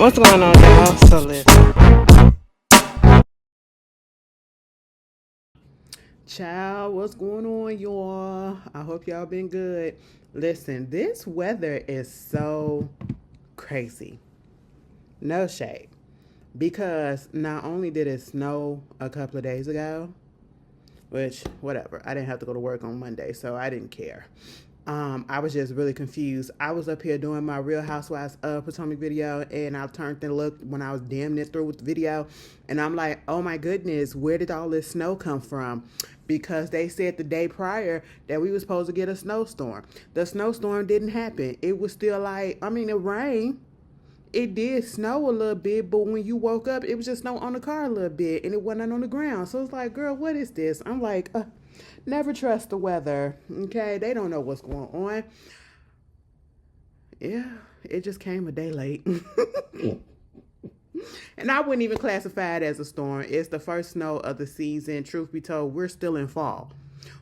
What's going on, y'all? So listen, child, what's going on, y'all? I hope y'all been good. Listen, this weather is so crazy. No shade. Because not only did it snow a couple of days ago, which whatever, I didn't have to go to work on Monday, so I didn't care. I was just really confused. I was up here doing my Real Housewives of Potomac video, and I turned and looked when I was damn near through with the video, and I'm like, oh my goodness, where did all this snow come from? Because they said the day prior that we were supposed to get a snowstorm. The snowstorm didn't happen. It was still like, I mean, it rained. It did snow a little bit, but when you woke up, it was just snow on the car a little bit, and it wasn't on the ground. So it's like, girl, what is this? I'm like, never trust the weather. Okay, they don't know what's going on. Yeah, it just came a day late. And I wouldn't even classify it as a storm. It's the first snow of the season. Truth be told, we're still in fall.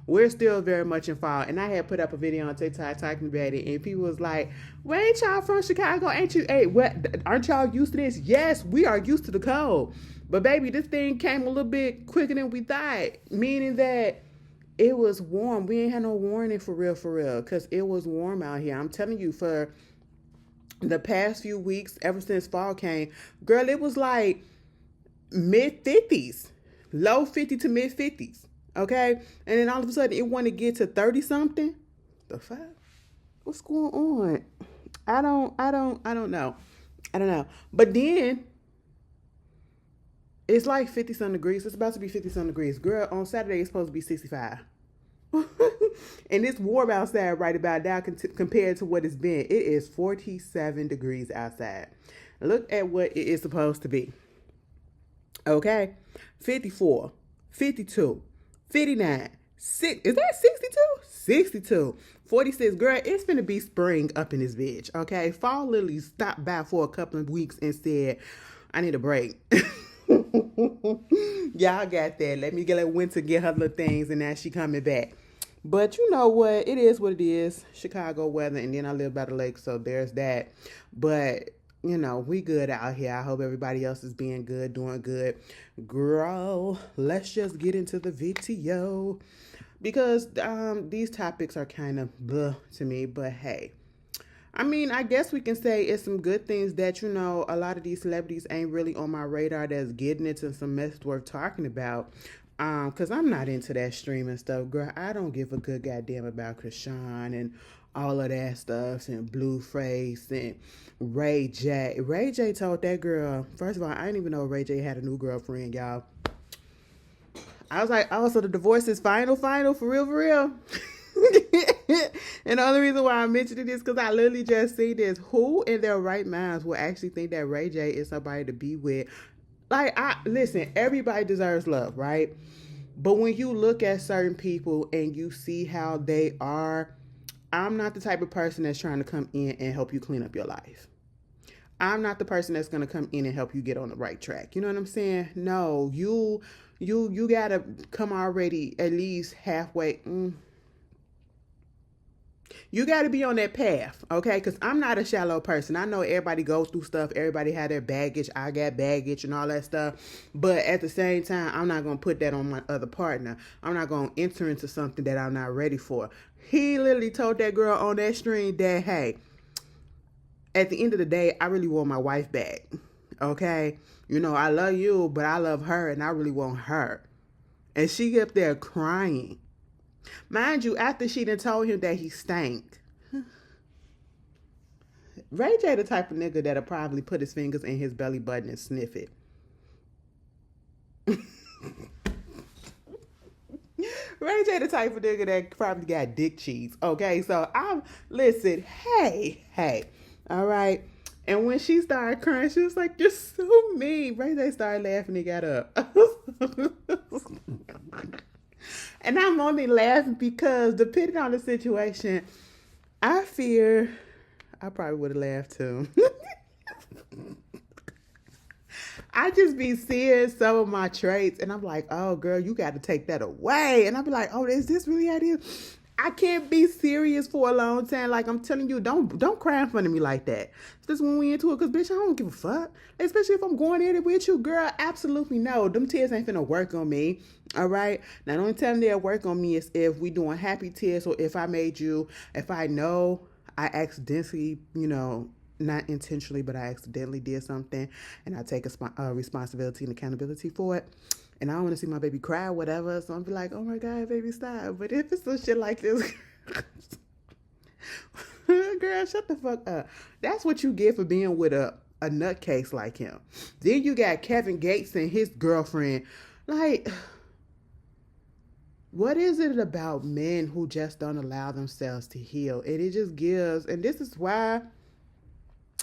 We're still very much in fall. And I had put up a video on TikTok talking about it, and people was like, well, ain't y'all from Chicago? Ain't you? Hey, what? Aren't y'all used to this? Yes, we are used to the cold. But baby, this thing came a little bit quicker than we thought, meaning that it was warm. We ain't had no warning for real, because it was warm out here. I'm telling you, for the past few weeks, ever since fall came, girl, it was like mid 50s, low 50 to mid 50s. Okay, and then all of a sudden it wanted to get to 30 something. The fuck? What's going on? I don't know. I don't know. But then it's like 50 some degrees. It's about to be 50 some degrees. Girl, on Saturday it's supposed to be 65. And it's warm outside right about now compared to what it's been. It is 47 degrees outside. Look at what it is supposed to be. Okay? 54, 52, 59, 6. Is that 62? 62. 46. Girl, it's finna be spring up in this bitch. Okay? Fall literally stopped by for a couple of weeks and said, I need a break. Y'all got that. Let me let winter get her little things, and now she coming back. But you know what? It is what it is. Chicago weather, and then I live by the lake, so there's that. But you know, we good out here. I hope everybody else is being good, doing good. Girl, let's just get into the video because these topics are kind of blah to me. But hey, I mean, I guess we can say it's some good things that, you know, a lot of these celebrities ain't really on my radar that's getting into some mess worth talking about. Cause I'm not into that streaming stuff, girl. I don't give a good goddamn about Krishan and all of that stuff and Blueface and Ray J. Ray J told that girl, first of all, I didn't even know Ray J had a new girlfriend, y'all. I was like, oh, so the divorce is final, for real. And the only reason why I'm mentioning this because I literally just see this. Who in their right minds will actually think that Ray J is somebody to be with? Like, listen, everybody deserves love, right? But when you look at certain people and you see how they are, I'm not the type of person that's trying to come in and help you clean up your life. I'm not the person that's going to come in and help you get on the right track. You know what I'm saying? No, you got to come already at least halfway. You got to be on that path, okay? Because I'm not a shallow person. I know everybody goes through stuff. Everybody had their baggage. I got baggage and all that stuff. But at the same time, I'm not going to put that on my other partner. I'm not going to enter into something that I'm not ready for. He literally told that girl on that stream that, hey, at the end of the day, I really want my wife back, okay? You know, I love you, but I love her, and I really want her. And she up there crying. Mind you, after she done told him that he stank. Ray J the type of nigga that'll probably put his fingers in his belly button and sniff it. Ray J the type of nigga that probably got dick cheese. Okay, so listen, hey, all right. And when she started crying, she was like, you're so mean. Ray J started laughing and got up. And I'm only laughing because depending on the situation, I fear I probably would have laughed too. I just be seeing some of my traits and I'm like, oh girl, you got to take that away. And I'll be like, oh, is this really how it is? I can't be serious for a long time. Like I'm telling you, don't cry in front of me like that. Just when we into it, cause bitch, I don't give a fuck. Especially if I'm going at it with you, girl. Absolutely no. Them tears ain't finna work on me. All right. Now the only time they'll work on me is if we doing happy tears, or if if I know I accidentally, not intentionally, but I accidentally did something, and I take a responsibility and accountability for it. And I don't want to see my baby cry or whatever, so I'll be like, oh my God, baby, stop. But if it's some shit like this, girl, shut the fuck up. That's what you get for being with a nutcase like him. Then you got Kevin Gates and his girlfriend. Like, what is it about men who just don't allow themselves to heal? And it just gives, and this is why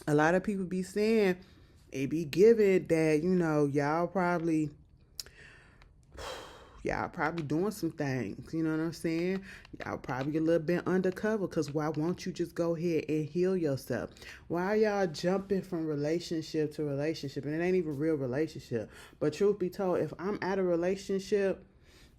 a lot of people be saying, it be given that, y'all probably doing some things, you know what I'm saying? Y'all probably a little bit undercover, because why won't you just go ahead and heal yourself? Why are y'all jumping from relationship to relationship? And it ain't even real relationship. But truth be told, if I'm at a relationship,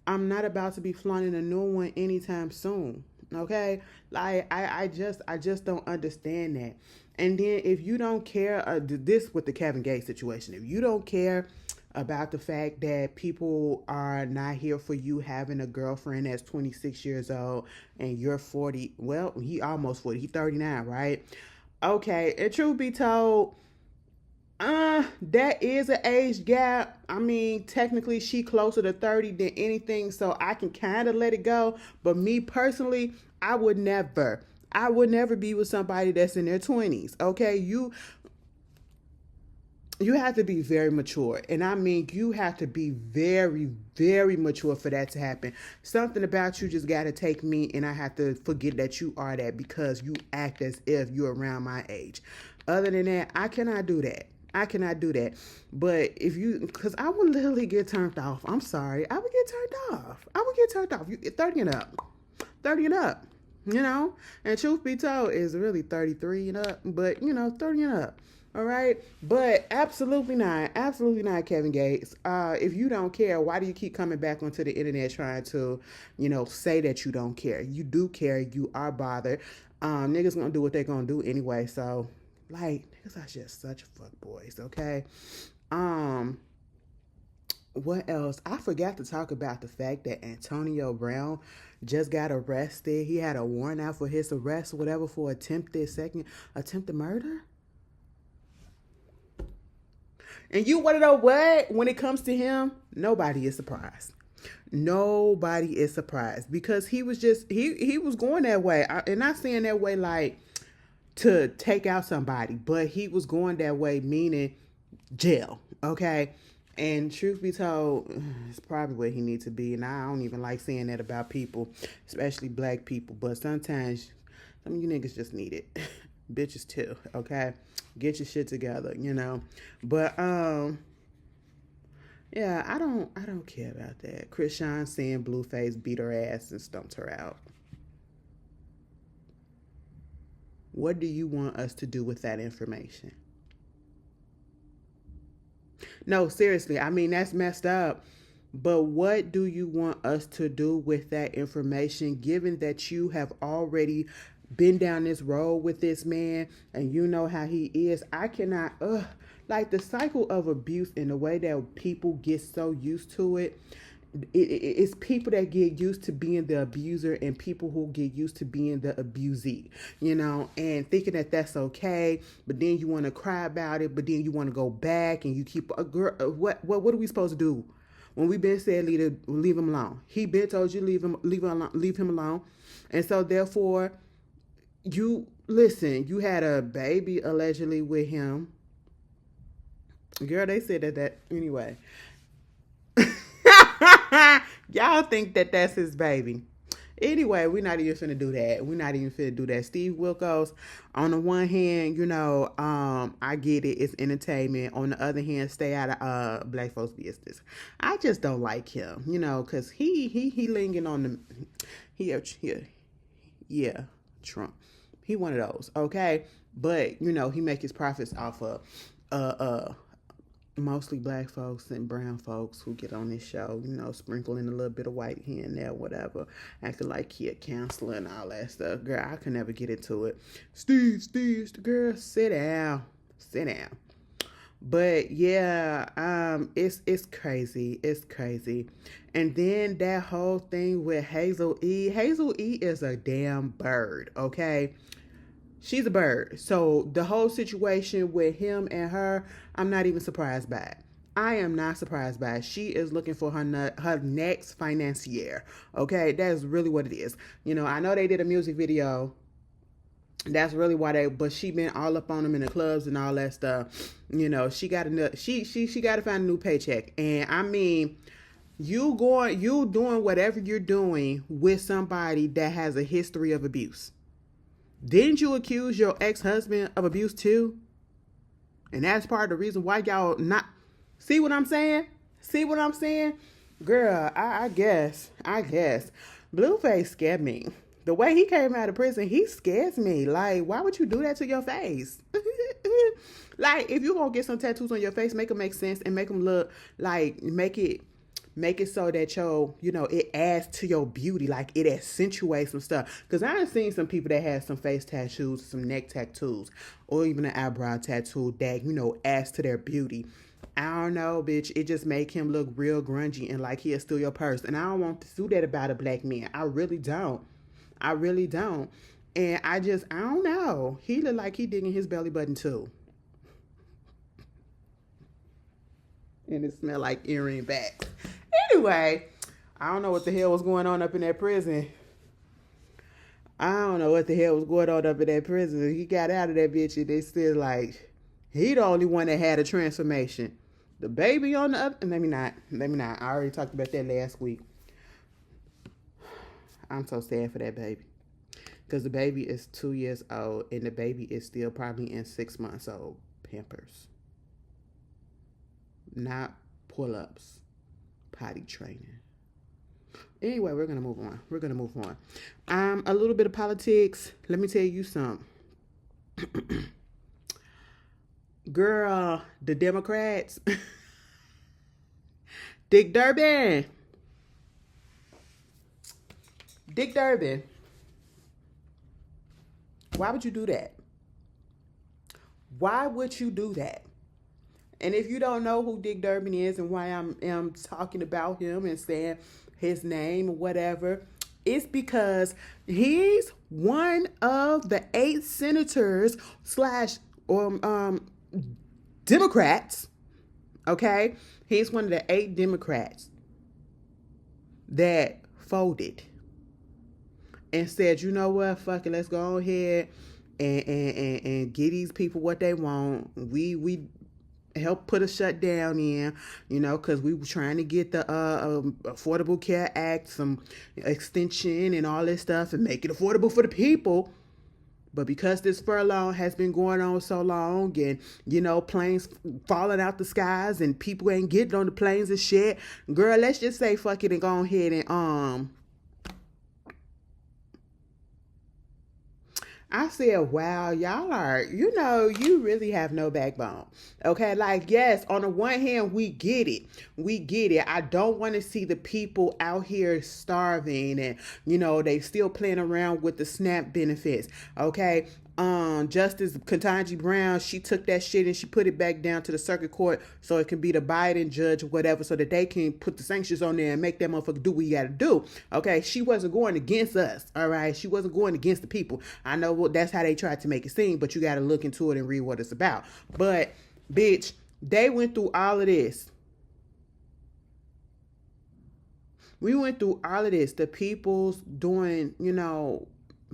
I'm not about to be flaunting a new one anytime soon. Okay? Like, I just don't understand that. And then if you don't care, this with the Kevin Gates situation, if you don't care about the fact that people are not here for you having a girlfriend that's 26 years old and you're 40, well, he almost 40, he's 39, right? Okay, and truth be told, that is an age gap. I mean, technically she closer to 30 than anything, so I can kind of let it go. But me personally, I would never be with somebody that's in their 20s. Okay, you have to be very mature. And I mean, you have to be very, very mature for that to happen. Something about you just got to take me, and I have to forget that you are that, because you act as if you're around my age. Other than that, I cannot do that. But because I would literally get turned off. I'm sorry. I would get turned off. You 30 and up. 30 and up. And truth be told, is really 33 and up, but 30 and up. All right, but absolutely not, Kevin Gates. If you don't care, why do you keep coming back onto the internet trying to, say that you don't care? You do care. You are bothered. Niggas gonna do what they gonna do anyway. So, like, niggas are just such fuck boys. Okay. What else? I forgot to talk about the fact that Antonio Brown just got arrested. He had a warrant out for his arrest, or whatever, for attempted murder. And you want to know what? When it comes to him, nobody is surprised. Because he was just, he was going that way. And not saying that way like to take out somebody, but he was going that way, meaning jail. Okay. And truth be told, it's probably where he needs to be. And I don't even like saying that about people, especially black people. But sometimes some of you niggas just need it. Bitches too, okay? Get your shit together, But yeah, I don't care about that. Krishan saying Blueface beat her ass and stumped her out. What do you want us to do with that information? No, seriously, I mean, that's messed up. But what do you want us to do with that information, given that you have already been down this road with this man and you know how he is? I cannot, like, the cycle of abuse and the way that people get so used to it. It's people that get used to being the abuser and people who get used to being the abusee, and thinking that that's okay. But then you want to cry about it, but then you want to go back and you keep a girl. What are we supposed to do when we been said leave him alone? He been told you leave him alone, and so therefore you listen. You had a baby allegedly with him, girl. They said that anyway. Y'all think that that's his baby. Anyway, we're not even finna do that. Steve Wilkos, on the one hand, I get it. It's entertainment. On the other hand, stay out of black folks' business. I just don't like him, because he lingering on the Trump. He one of those, okay? But he make his profits off of mostly black folks and brown folks who get on this show, sprinkling a little bit of white here and there, whatever, acting like he a counselor and all that stuff. Girl, I could never get into it. Steve, girl, sit down. Sit down. But yeah, it's crazy. It's crazy. And then that whole thing with Hazel E. Hazel E is a damn bird, okay? She's a bird. So the whole situation with him and her, I'm not even surprised by it. I am not surprised by it. She is looking for her next financier. Okay, that's really what it is. I know they did a music video. That's really why but she been all up on them in the clubs and all that stuff. She got she got to find a new paycheck. And I mean, you doing whatever you're doing with somebody that has a history of abuse. Didn't you accuse your ex-husband of abuse too? And that's part of the reason why y'all not... See what I'm saying? See what I'm saying? Girl, I guess. Blueface scared me. The way he came out of prison, he scares me. Like, why would you do that to your face? Like, if you're going to get some tattoos on your face, make them make sense and make them look like... Make it so that it adds to your beauty, like it accentuates some stuff. Because I've seen some people that have some face tattoos, some neck tattoos, or even an eyebrow tattoo that, adds to their beauty. I don't know, bitch. It just make him look real grungy and like he'll steal your purse. And I don't want to do that about a black man. I really don't. And I don't know. He look like he digging his belly button too. And it smell like earring backs. Anyway, I don't know what the hell was going on up in that prison. He got out of that bitch and they still like, he the only one that had a transformation. The baby on the up, and let me not. I already talked about that last week. I'm so sad for that baby. Because the baby is 2 years old and the baby is still probably in 6 months old. Pampers. Not pull-ups. Potty training. Anyway, we're going to move on. A little bit of politics. Let me tell you something. Girl, the Democrats. Dick Durbin. Why would you do that? Why would you do that? And if you don't know who Dick Durbin is and why I'm talking about him and saying his name or whatever, it's because he's one of the 8 senators / Democrats. Okay? He's one of the 8 Democrats that folded and said, you know what, fuck it, let's go ahead and give these people what they want. We help put a shutdown in, because we were trying to get the Affordable Care Act, some extension and all this stuff and make it affordable for the people. But because this furlough has been going on so long and, planes falling out the skies and people ain't getting on the planes and shit, girl, let's just say fuck it and go ahead and I said, wow, y'all are, you really have no backbone. Okay, like, yes, on the one hand, we get it. I don't want to see the people out here starving and, they still playing around with the SNAP benefits. Okay, Justice Ketanji Brown, she took that shit and she put it back down to the circuit court so it can be the Biden judge or whatever so that they can put the sanctions on there and make that motherfucker do what you gotta do. Okay, she wasn't going against us, all right? She wasn't going against the people. I know that's how they tried to make it seem, but you gotta look into it and read what it's about. But, bitch, they went through all of this. We went through all of this. The people's doing,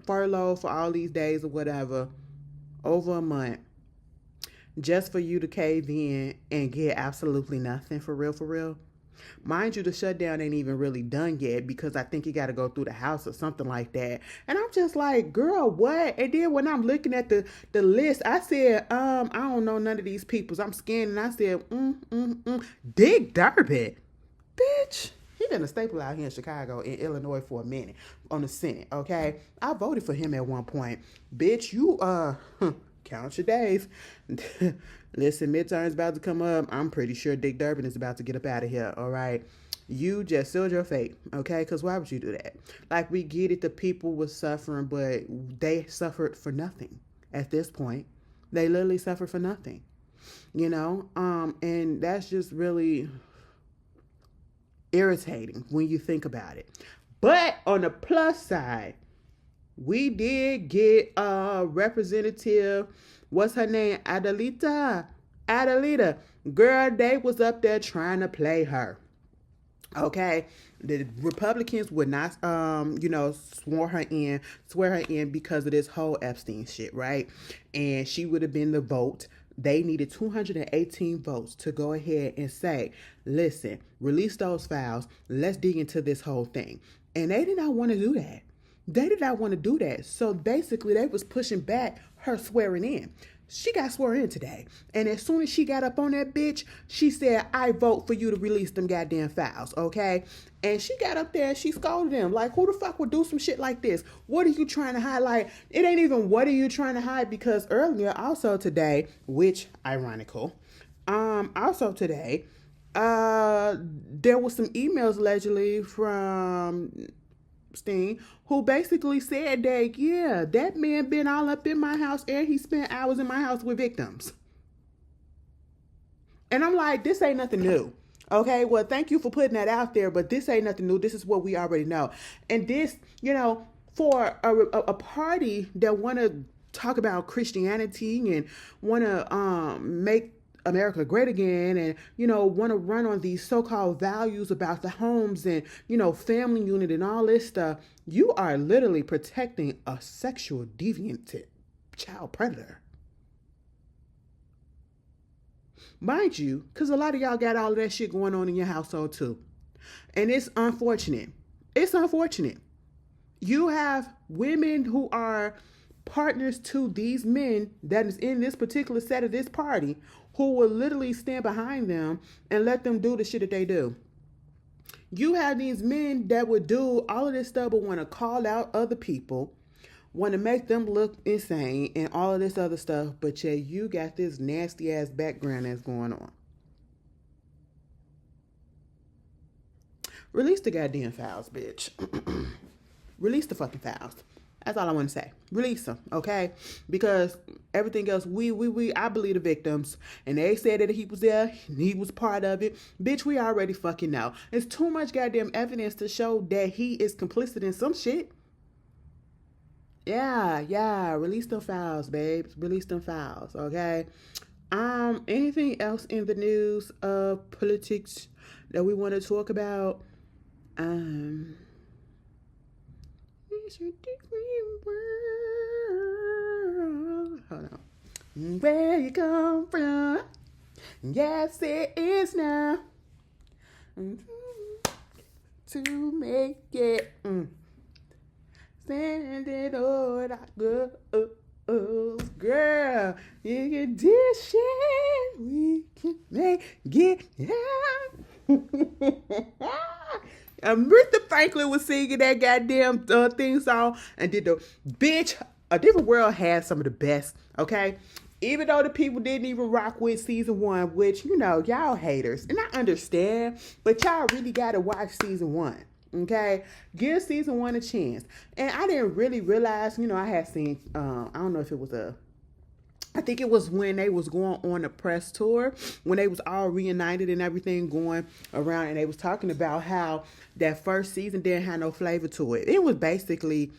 furlough for all these days or whatever, over a month, just for you to cave in and get absolutely nothing, for real. Mind you, the shutdown ain't even really done yet because I think you got to go through the House or something like that. And I'm just like, girl, what? And then when I'm looking at the list, I said, I don't know none of these peoples. I'm scanning. I said, Dick Durbin, bitch. He been a staple out here in Chicago and Illinois for a minute on the Senate, okay? I voted for him at one point. Bitch, you, count your days. Listen, midterms about to come up. I'm pretty sure Dick Durbin is about to get up out of here. All right. You just sealed your fate, okay? Because why would you do that? Like, we get it, the people were suffering, but they suffered for nothing at this point. They literally suffered for nothing, you know? And that's just really irritating when you think about it. But on the plus side, we did get a representative, what's her name? Adelita. Girl, they was up there trying to play her. Okay, the Republicans would not, swear her in because of this whole Epstein shit, right? And she would have been the vote. They needed 218 votes to go ahead and say, listen, release those files. Let's dig into this whole thing. And they did not want to do that. They did not want to do that. So basically, they was pushing back her swearing in. She got sworn in today. And as soon as she got up on that bitch, she said, I vote for you to release them goddamn files, okay? And she got up there and she scolded them. Like, who the fuck would do some shit like this? What are you trying to highlight? It ain't even what are you trying to hide, because earlier, also today, which, ironical, also today, there was some emails allegedly from Steen, who basically said that, yeah, that man been all up in my house and he spent hours in my house with victims. And I'm like, this ain't nothing new. Okay, well, thank you for putting that out there, but this ain't nothing new. This is what we already know. And this, for a party that want to talk about Christianity and want to make America great again, and want to run on these so-called values about the homes and family unit and all this stuff, you are literally protecting a sexual deviant child predator, mind you, because a lot of y'all got all of that shit going on in your household too. And it's unfortunate. You have women who are partners to these men that is in this particular set of this party, who will literally stand behind them and let them do the shit that they do. You have these men that would do all of this stuff but want to call out other people, want to make them look insane and all of this other stuff, but yeah, you got this nasty ass background that's going on. Release the goddamn files, bitch. Release the fucking files. That's all I want to say. Release them, okay? Because everything else, I believe the victims. And they said that he was there, he was part of it. Bitch, we already fucking know. There's too much goddamn evidence to show that he is complicit in some shit. Yeah. Release them files, babes. Release them files, okay? Anything else in the news of politics that we want to talk about? It's a different world. Hold on. Where you come from? Yes, it is now. To make it. Send it on our girls. Girl, you can dish it. We can make it. Aretha Franklin was singing that goddamn theme song and did the bitch. A Different World had some of the best, okay? Even though the people didn't even rock with season 1, which, y'all haters. And I understand, but y'all really got to watch season 1, okay? Give season 1 a chance. And I didn't really realize, I had seen, I don't know if it was I think it was when they was going on a press tour, when they was all reunited and everything going around, and they was talking about how that first season didn't have no flavor to it. It was basically,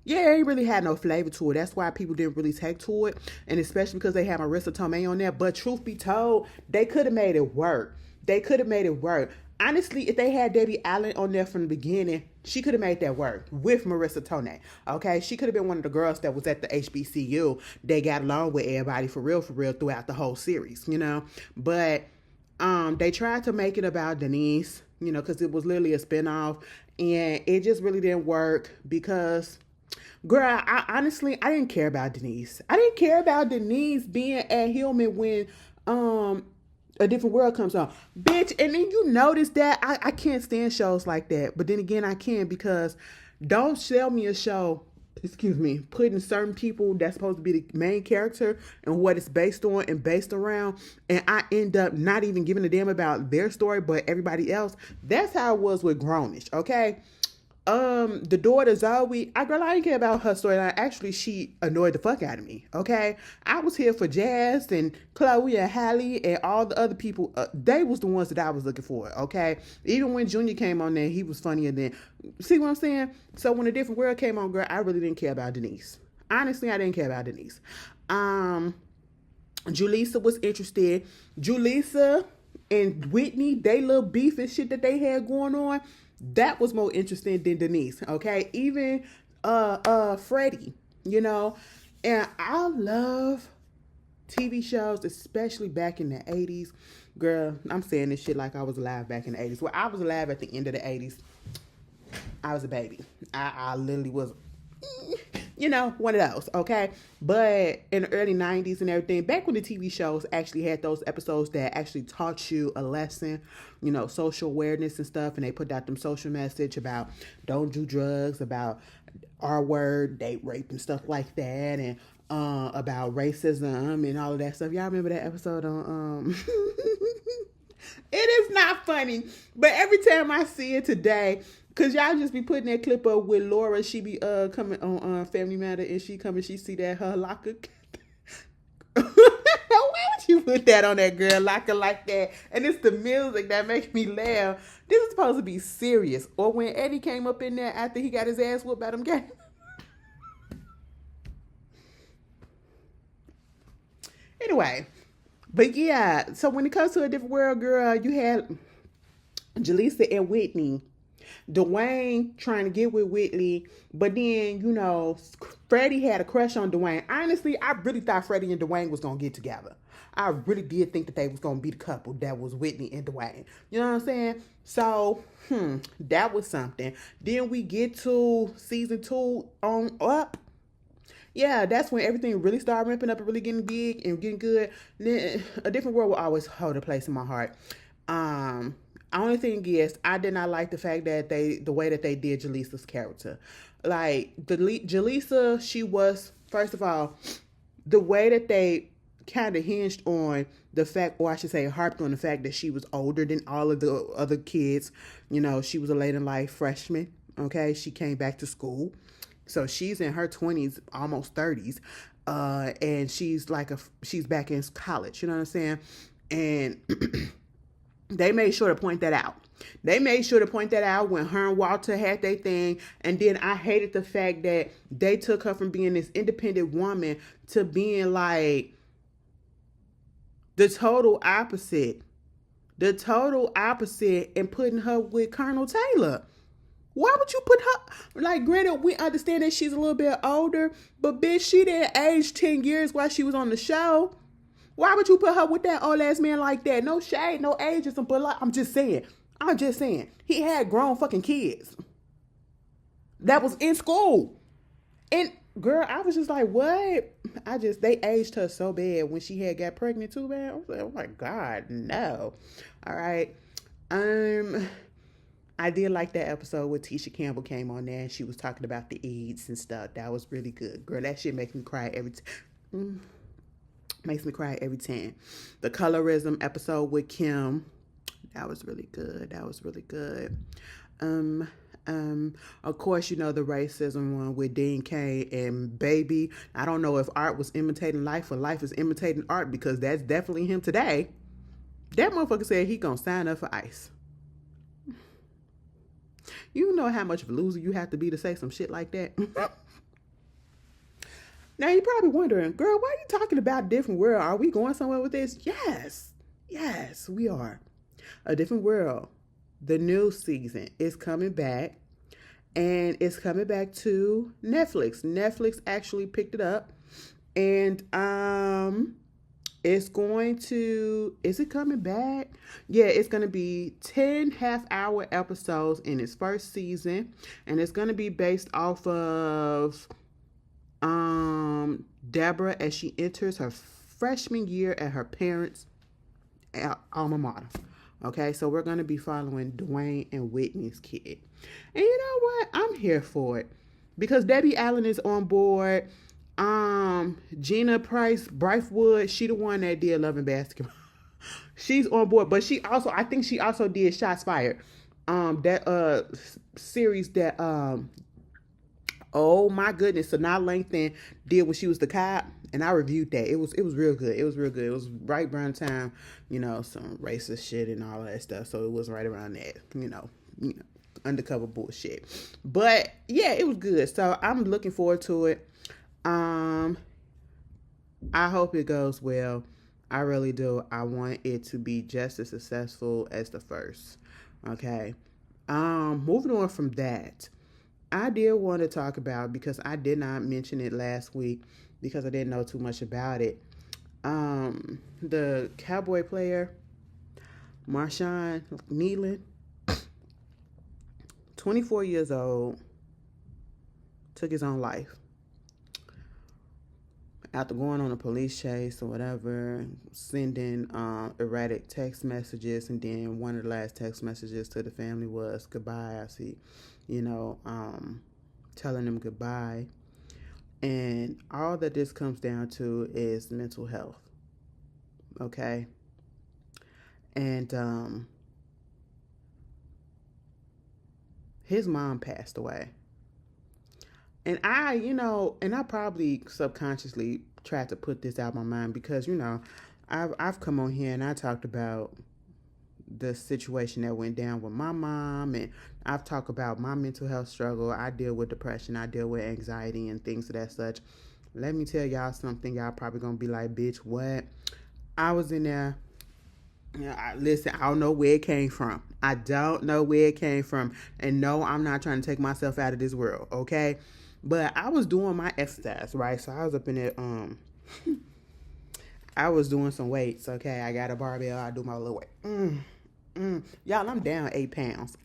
it really had no flavor to it. That's why people didn't really take to it, and especially because they had Marissa Tomei on there. But truth be told, they could have made it work. Honestly, if they had Debbie Allen on there from the beginning, she could have made that work with Marissa Tomei. Okay, she could have been one of the girls that was at the HBCU. They got along with everybody for real throughout the whole series, But they tried to make it about Denise, because it was literally a spinoff, and it just really didn't work because, girl, I didn't care about Denise. I didn't care about Denise being at Hillman when A Different World comes on. Bitch, and then you notice that I can't stand shows like that. But then again, I can, because don't sell me a show excuse me, putting certain people that's supposed to be the main character and what it's based on and based around, and I end up not even giving a damn about their story but everybody else. That's how it was with Grownish, okay? The daughter Zoe, I didn't care about her storyline. Actually, she annoyed the fuck out of me. Okay, I was here for Jazz and Chloe and Hallie and all the other people. They was the ones that I was looking for. Okay, even when Junior came on there, he was funnier than. See what I'm saying? So when A Different World came on, girl, I really didn't care about Denise. Honestly, I didn't care about Denise. Julissa was interested. Julissa and Whitney, they little beef and shit that they had going on, that was more interesting than Denise. Okay, even Freddie, you know, and I love TV shows, especially back in the 80s. Girl, I'm saying this shit like I was alive back in the 80s. Well, I was alive at the end of the 80s. I was a baby. I literally was, you know, one of those, okay? But in the early 90s and everything, back when the TV shows actually had those episodes that actually taught you a lesson, you know, social awareness and stuff, and they put out them social message about don't do drugs, about R-word, date rape and stuff like that, and about racism and all of that stuff. Y'all remember that episode on It is not funny, but every time I see it today, cause y'all just be putting that clip up with Laura. She be coming on Family Matter, and she see that her locker. Why would you put that on that girl locker like that? And it's the music that makes me laugh. This is supposed to be serious. Or when Eddie came up in there after he got his ass whooped by them guys. Anyway, but yeah, so when it comes to A Different World, girl, you had Jaleesa and Whitney. Dwayne trying to get with Whitley, but then, you know, Freddie had a crush on Dwayne. Honestly, I really thought Freddie and Dwayne was going to get together. I really did think that they was going to be the couple that was Whitney and Dwayne. You know what I'm saying? So, that was something. Then we get to season 2 on up. Yeah, that's when everything really started ramping up and really getting big and getting good. Then A Different World will always hold a place in my heart. Only thing is, I did not like the fact that the way that they did Jaleesa's character. Like, Jaleesa, she was, first of all, the way that they kind of hinged on the fact, or I should say harped on the fact that she was older than all of the other kids. You know, she was a late in life freshman, okay? She came back to school. So she's in her 20s, almost 30s. And she's back in college, you know what I'm saying? And they made sure to point that out. They made sure to point that out when her and Walter had their thing. And then I hated the fact that they took her from being this independent woman to being like the total opposite. The total opposite, and putting her with Colonel Taylor. Why would you put her, like, granted, we understand that she's a little bit older, but bitch, she didn't age 10 years while she was on the show. Why would you put her with that old ass man like that? No shade, no ageism, but like, I'm just saying. He had grown fucking kids that was in school. And girl, I was just like, what? They aged her so bad when she had got pregnant too, man. I was like, oh my God, no. All right. I did like that episode where Tisha Campbell came on there and she was talking about the AIDS and stuff. That was really good. Girl, that shit makes me cry every time. Makes me cry every time. The colorism episode with Kim, that was really good. Of course, you know, the racism one with Dean Cain and Baby. I don't know if art was imitating life or life is imitating art, because that's definitely him today. That motherfucker said he gonna sign up for ICE. You know how much of a loser you have to be to say some shit like that? Now, you're probably wondering, girl, why are you talking about A Different World? Are we going somewhere with this? Yes, we are. A Different World, the new season, is coming back, and it's coming back to Netflix. Netflix actually picked it up, and it's going to, is it coming back? Yeah, it's going to be 10 half-hour episodes in its first season, and it's going to be based off of Deborah as she enters her freshman year at her parents' alma mater. Okay, so we're going to be following Dwayne and Whitney's kid. And you know what? I'm here for it. because Debbie Allen is on board. Gina Price, Brightwood, she the one that did Love and Basketball. She's on board, but she also, I think she also did Shots Fired. That series that oh my goodness, Sanaa Lathan did when she was the cop, and I reviewed that. It was real good. It was real good. It was right around time, some racist shit and all that stuff. So it was right around that, undercover bullshit. But yeah, it was good. So I'm looking forward to it. I hope it goes well. I really do. I want it to be just as successful as the first. Okay. Moving on from that, I did want to talk about, because I did not mention it last week because I didn't know too much about it. The Cowboy player, Marshawn Kneeland, 24 years old, took his own life after going on a police chase or whatever, sending erratic text messages, and then one of the last text messages to the family was goodbye. I see, telling them goodbye. And all that this comes down to is mental health. Okay? And his mom passed away. And I probably subconsciously tried to put this out of my mind because, I've come on here and I talked about the situation that went down with my mom, and I've talked about my mental health struggle. I deal with depression, I deal with anxiety and things of that such. Let me tell y'all something. Y'all probably gonna be like, bitch, what? I was in there. Listen, I don't know where it came from. I don't know where it came from. And no, I'm not trying to take myself out of this world, okay? But I was doing my exercise, right? So I was up in there, I was doing some weights, okay? I got a barbell, I do my little weight. Y'all, I'm down 8 pounds.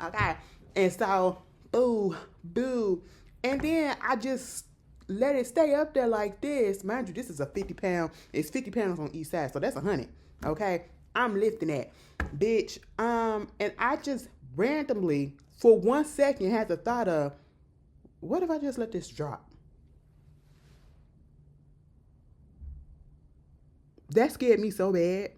Okay. And so, boo. And then I just let it stay up there like this. Mind you, this is a 50 pound. It's 50 pounds on each side, so that's 100. Okay? I'm lifting that. Bitch. And I just randomly, for 1 second, had the thought of, what if I just let this drop? That scared me so bad.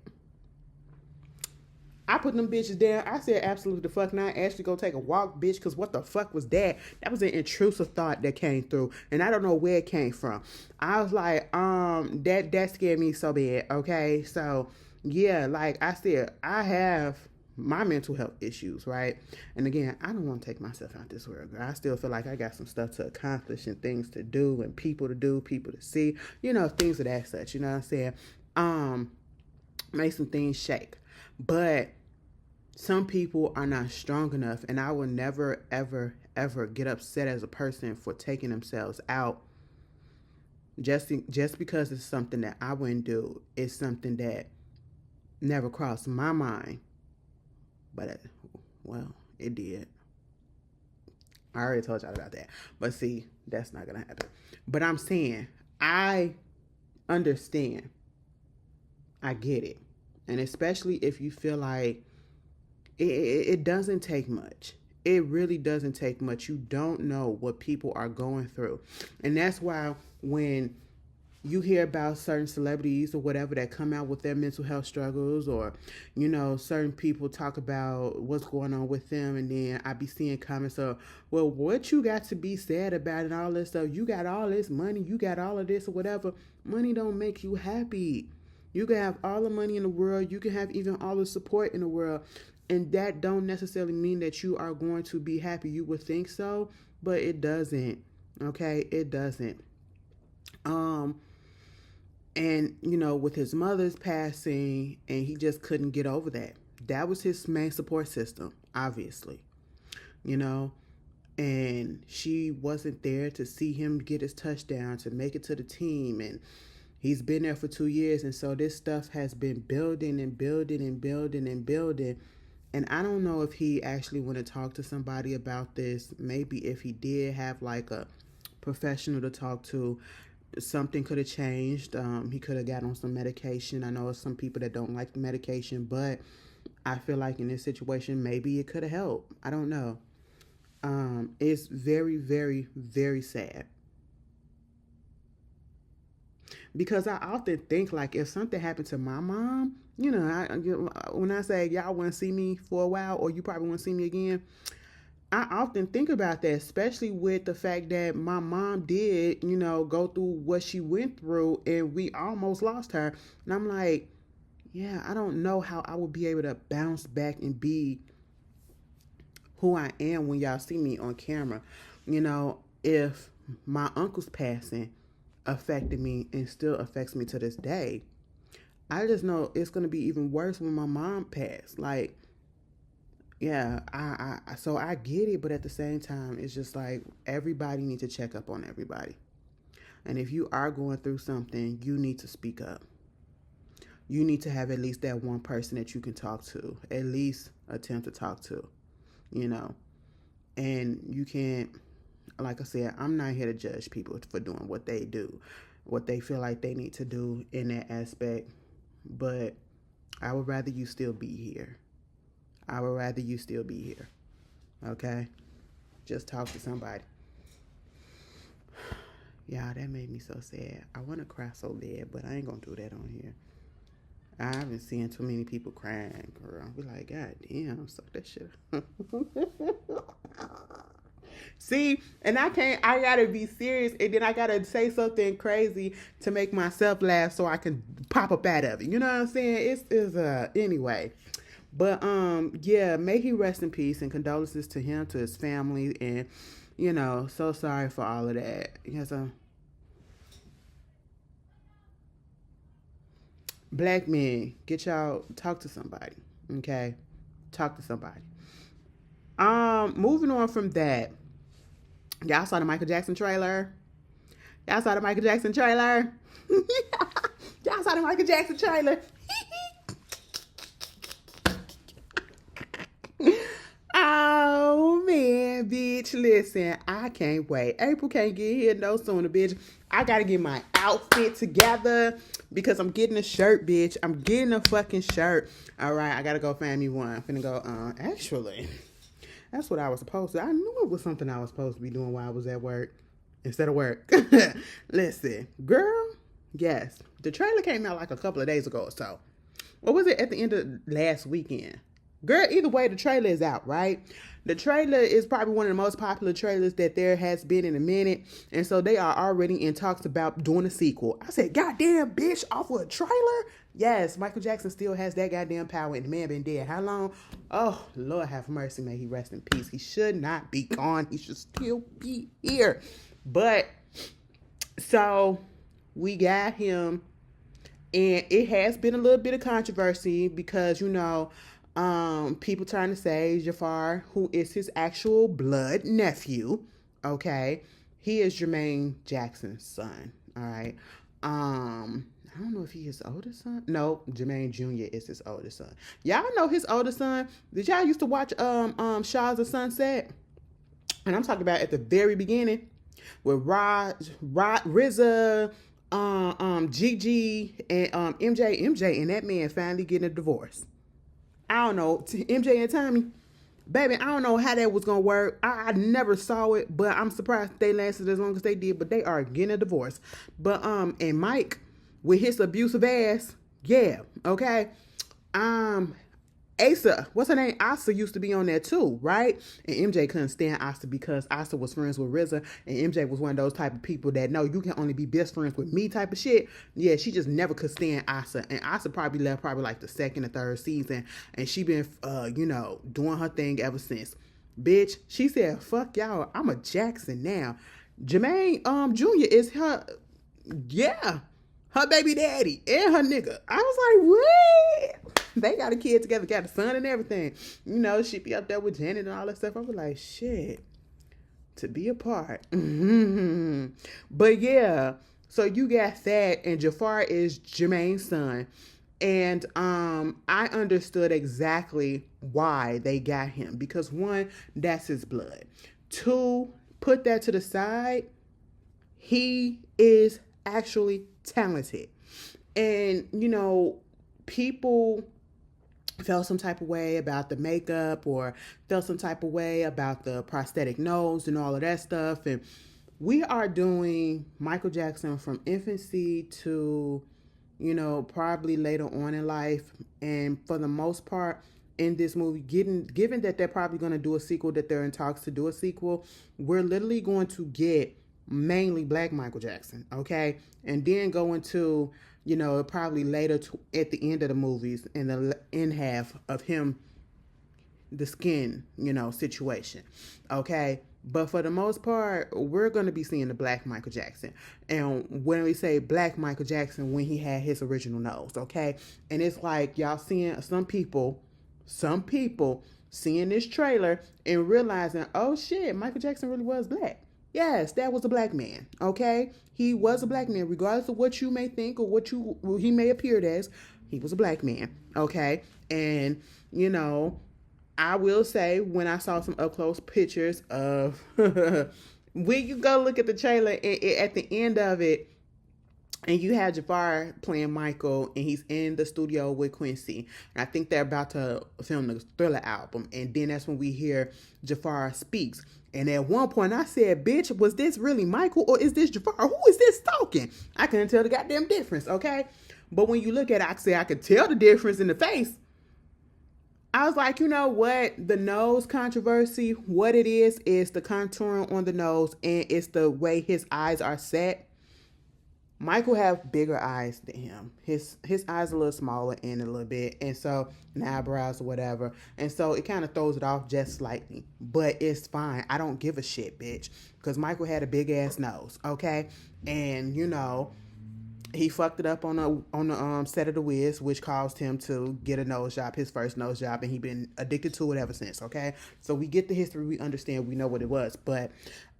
I put them bitches down. I said, absolutely the fuck not. Actually, go take a walk, bitch, because what the fuck was that? That was an intrusive thought that came through, and I don't know where it came from. I was like, that scared me so bad, okay? So, yeah, like I said, I have my mental health issues, right? And again, I don't want to take myself out this world, girl. I still feel like I got some stuff to accomplish and things to do and people to do, people to see, things of that such, you know what I'm saying? Make some things shake. But some people are not strong enough, and I will never, ever, ever get upset as a person for taking themselves out just because it's something that I wouldn't do. It's something that never crossed my mind, but it did. I already told y'all about that, but see, that's not gonna happen. But I'm saying, I understand, I get it, and especially if you feel like it doesn't take much. It really doesn't take much. You don't know what people are going through. And that's why when you hear about certain celebrities or whatever that come out with their mental health struggles, or, certain people talk about what's going on with them, and then I be seeing comments of, well, what you got to be sad about and all this stuff? You got all this money, you got all of this or whatever. Money don't make you happy. You can have all the money in the world. You can have even all the support in the world. And that don't necessarily mean that you are going to be happy. You would think so, but it doesn't. Okay? It doesn't. And, with his mother's passing, and he just couldn't get over that. That was his main support system, obviously. And she wasn't there to see him get his touchdown, to make it to the team. And he's been there for 2 years. And so this stuff has been building and building and building and building. And I don't know if he actually want to talk to somebody about this. Maybe if he did have like a professional to talk to, something could have changed. He could have got on some medication. I know some people that don't like the medication, but I feel like in this situation, maybe it could have helped. I don't know. It's very, very, very sad. Because I often think, like, if something happened to my mom, when I say y'all want to see me for a while, or you probably want to see me again, I often think about that, especially with the fact that my mom did, go through what she went through, and we almost lost her. And I'm like, yeah, I don't know how I would be able to bounce back and be who I am when y'all see me on camera. If my uncle's passing affected me and still affects me to this day, I just know it's gonna be even worse when my mom passed. Like, yeah, so I get it, but at the same time, it's just like everybody needs to check up on everybody. And if you are going through something, you need to speak up. You need to have at least that one person that you can talk to, at least attempt to talk to, you know. And you can't, like I said, I'm not here to judge people for doing what they do, what they feel like they need to do in that aspect. But I would rather you still be here. I would rather you still be here. Okay? Just talk to somebody. Yeah, that made me so sad. I want to cry so bad, but I ain't going to do that on here. I've been seeing too many people crying, girl. I'll be like, God damn, suck that shit up. See, and I gotta be serious, and then I gotta say something crazy to make myself laugh so I can pop up out of it. You know what I'm saying? Anyway. But yeah, may he rest in peace, and condolences to him, to his family, and so sorry for all of that. Yes, black men, talk to somebody. Okay? Talk to somebody. Moving on from that. Y'all saw the Michael Jackson trailer? Y'all saw the Michael Jackson trailer? Y'all saw the Michael Jackson trailer? Oh man, bitch, listen, I can't wait. April can't get here no sooner, bitch. I gotta get my outfit together because I'm getting a shirt, bitch. I'm getting a fucking shirt. All right, I gotta go find me one. I'm finna go, actually, that's what I was supposed to. I knew it was something I was supposed to be doing while I was at work instead of work. Listen, girl, yes, the trailer came out like a couple of days ago or so. What was it, at the end of last weekend? Girl, either way, the trailer is out, right? The trailer is probably one of the most popular trailers that there has been in a minute. And so they are already in talks about doing a sequel. I said, goddamn, bitch, off of a trailer? Yes, Michael Jackson still has that goddamn power, and the man been dead how long? Oh, Lord have mercy, may he rest in peace. He should not be gone. He should still be here. But, so, we got him, and it has been a little bit of controversy because, people trying to say Jafar, who is his actual blood nephew, okay, he is Jermaine Jackson's son, all right. I don't know if he is oldest son. No, Jermaine Jr. is his oldest son. Y'all know his oldest son. Did y'all used to watch Shahs of Sunset? And I'm talking about at the very beginning with RZA, Gigi, and MJ, and that man finally getting a divorce. I don't know, MJ and Tommy, baby, I don't know how that was gonna work. I never saw it, but I'm surprised they lasted as long as they did. But they are getting a divorce. But and Mike with his abusive ass, yeah, okay. Asa, what's her name? Asa used to be on there too, right? And MJ couldn't stand Asa because Asa was friends with RZA, and MJ was one of those type of people that, no, you can only be best friends with me type of shit. Yeah, she just never could stand Asa, and Asa probably left like the second or third season, and she been, doing her thing ever since. Bitch, she said, fuck y'all, I'm a Jackson now. Jermaine, Jr. is her, yeah, her baby daddy and her nigga. I was like, what? They got a kid together, got a son and everything. She be up there with Janet and all that stuff. I was like, shit, to be apart. But yeah, so you got that, and Jafar is Jermaine's son. And I understood exactly why they got him. Because one, that's his blood. Two, put that to the side, he is actually talented. And, people felt some type of way about the makeup or felt some type of way about the prosthetic nose and all of that stuff. And we are doing Michael Jackson from infancy to, probably later on in life. And for the most part, in this movie, given that they're probably going to do a sequel, that they're in talks to do a sequel, we're literally going to get mainly Black Michael Jackson, okay? And then go into, probably later at the end of the movies, in the end half of him, the skin, situation, okay? But for the most part, we're going to be seeing the Black Michael Jackson. And when we say Black Michael Jackson, when he had his original nose, okay? And it's like y'all seeing some people seeing this trailer and realizing, oh shit, Michael Jackson really was black. Yes, that was a black man, okay? He was a black man, regardless of what you may think or what he may appear as. He was a black man, okay? And, I will say, when I saw some up-close pictures of, when you go look at the trailer, at the end of it, and you had Jafar playing Michael, and he's in the studio with Quincy. And I think they're about to film the Thriller album. And then that's when we hear Jafar speaks. And at one point I said, bitch, was this really Michael or is this Jafar? Who is this talking? I couldn't tell the goddamn difference, okay? But when you look at it, I could tell the difference in the face. I was like, you know what? The nose controversy, what it is the contouring on the nose, and it's the way his eyes are set. Michael have bigger eyes than him. His eyes are a little smaller in a little bit, and so and eyebrows or whatever, and so it kind of throws it off just slightly. But it's fine. I don't give a shit, bitch, because Michael had a big ass nose, okay, and he fucked it up on the set of The Wiz, which caused him to get a nose job, his first nose job, and he been addicted to it ever since, okay? So we get the history, we understand, we know what it was. But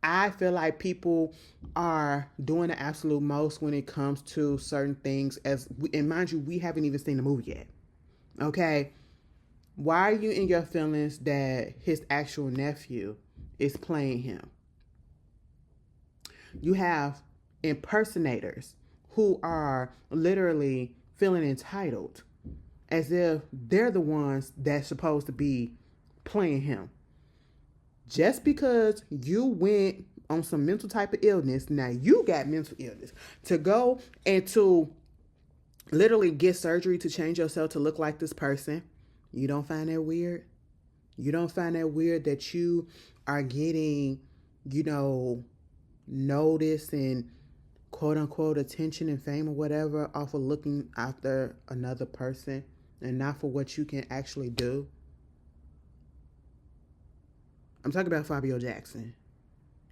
I feel like people are doing the absolute most when it comes to certain things. And mind you, we haven't even seen the movie yet, okay? Why are you in your feelings that his actual nephew is playing him? You have impersonators who are literally feeling entitled as if they're the ones that's supposed to be playing him. Just because you went on some mental type of illness, now you got mental illness, to go and to literally get surgery to change yourself to look like this person, you don't find that weird? You don't find that weird that you are getting, notice and quote unquote attention and fame or whatever off of looking after another person and not for what you can actually do? I'm talking about Fabio Jackson.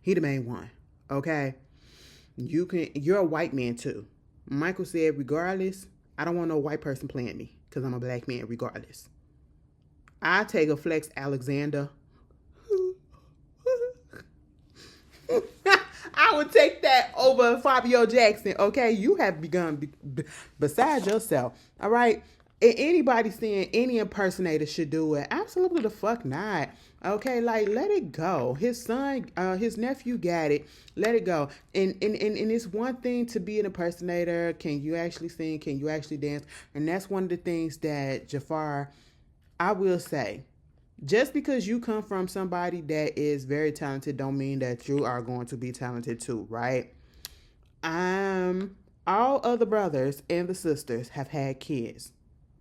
He the main one, okay? You're a white man too. Michael said, regardless, I don't want no white person playing me because I'm a black man regardless. I take a Flex Alexander. I would take that over Fabio Jackson, okay? You have begun beside yourself, all right? And anybody saying any impersonator should do it, absolutely the fuck not, okay? Like, let it go. His son, his nephew got it. Let it go. And it's one thing to be an impersonator. Can you actually sing? Can you actually dance? And that's one of the things that Jafar, I will say, just because you come from somebody that is very talented don't mean that you are going to be talented too, right? All other brothers and the sisters have had kids,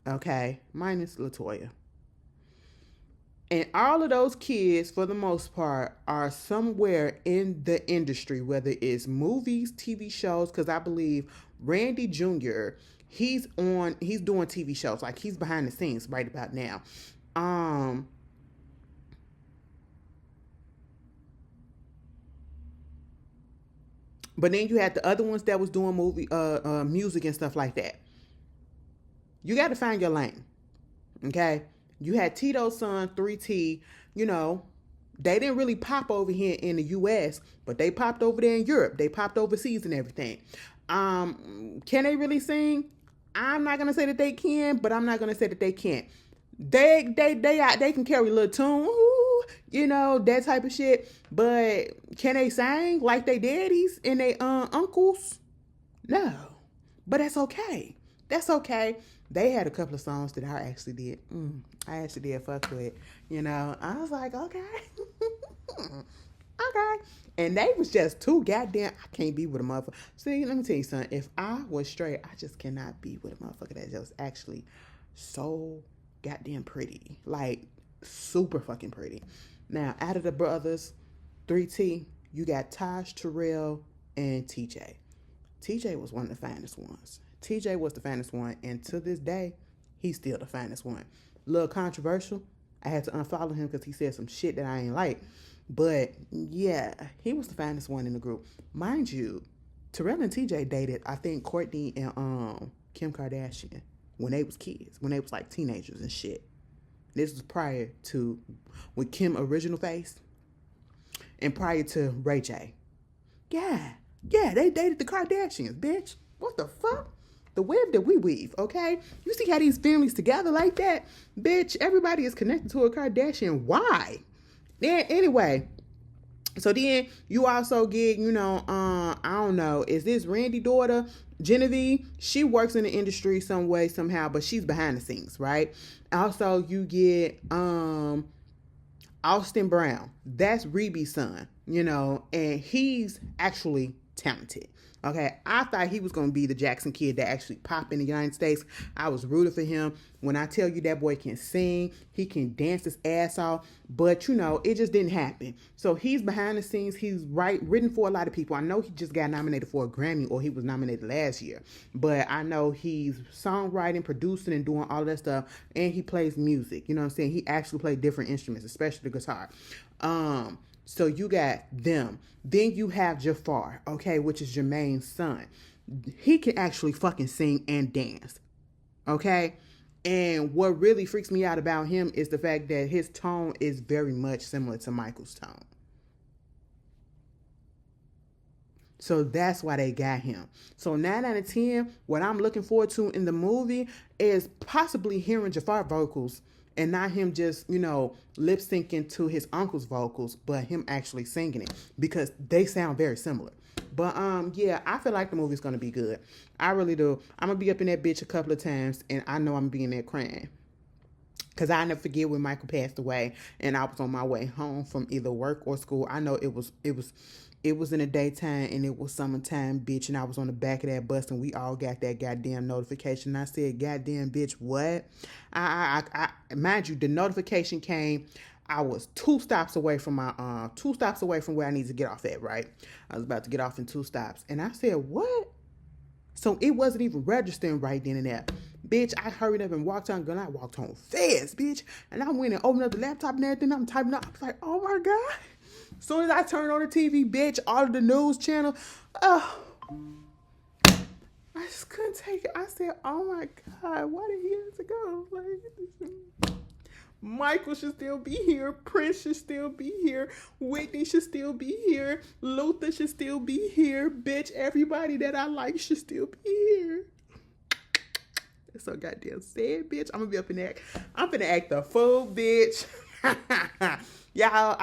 okay? Minus LaToya. And all of those kids, for the most part, are somewhere in the industry, whether it's movies, TV shows, because I believe Randy Jr., he's doing TV shows. Like, he's behind the scenes right about now. But then you had the other ones that was doing music and stuff like that. You got to find your lane, okay? You had Tito's son, 3T, they didn't really pop over here in the U.S., but they popped over there in Europe. They popped overseas and everything. Can they really sing? I'm not going to say that they can, but I'm not going to say that they can't. They can carry a little tune, that type of shit. But can they sing like they daddies and they uncles? No. But that's okay. That's okay. They had a couple of songs that I actually did. I actually did fuck with. I was like, okay. Okay. And they was just too goddamn. I can't be with a motherfucker. See, let me tell you something. If I was straight, I just cannot be with a motherfucker that just actually so goddamn pretty. Like, super fucking pretty. Now, out of the brothers, 3T, you got Taj, Terrell, and TJ. TJ was one of the finest ones. TJ was the finest one, and to this day, he's still the finest one. A little controversial. I had to unfollow him because he said some shit that I ain't like. But yeah, he was the finest one in the group. Mind you, Terrell and TJ dated, I think, Kourtney and Kim Kardashian when they was kids, when they was like teenagers and shit. This was prior to with Kim Original Face and prior to Ray J. Yeah, they dated the Kardashians, bitch. What the fuck? The web that we weave, okay? You see how these families together like that? Bitch, everybody is connected to a Kardashian. Why? Then anyway, so then you also get, I don't know, is this Randy's daughter, Genevieve? She works in the industry some way, somehow, but she's behind the scenes, right? Also, you get Austin Brown. That's Reeby's son, and he's actually talented. Okay, I thought he was going to be the Jackson kid that actually popped in the United States. I was rooting for him. When I tell you that boy can sing, he can dance his ass off, but it just didn't happen. So he's behind the scenes. He's written for a lot of people. I know he just got nominated for a Grammy, or he was nominated last year, but I know he's songwriting, producing, and doing all that stuff, and he plays music. You know what I'm saying? He actually plays different instruments, especially the guitar. So you got them. Then you have Jafar, okay, which is Jermaine's son. He can actually fucking sing and dance, okay? And what really freaks me out about him is the fact that his tone is very much similar to Michael's tone. So that's why they got him. So 9 out of 10, what I'm looking forward to in the movie is possibly hearing Jafar vocals and not him just, lip syncing to his uncle's vocals, but him actually singing it because they sound very similar. But yeah, I feel like the movie's gonna be good. I really do. I'm gonna be up in that bitch a couple of times, and I know I'm gonna be in there crying. Cause I never forget when Michael passed away, and I was on my way home from either work or school. I know it was in the daytime and it was summertime, bitch, and I was on the back of that bus and we all got that goddamn notification. I said, goddamn, bitch, what? I mind you, the notification came. I was 2 stops away from where I need to get off at, right? I was about to get off in 2 stops. And I said, what? So it wasn't even registering right then and there. Bitch, I hurried up and walked on. Girl, I walked home fast, bitch. And I went and opened up the laptop and everything. I'm typing up. I was like, oh my God. As soon as I turned on the TV, bitch, all of the news channel, I just couldn't take it. I said, oh my God, why did he have to go? Like, Michael should still be here. Prince should still be here. Whitney should still be here. Luther should still be here. Bitch, everybody that I like should still be here. That's so goddamn sad, bitch. I'm gonna be up in there. I'm gonna act the fool, bitch. Y'all,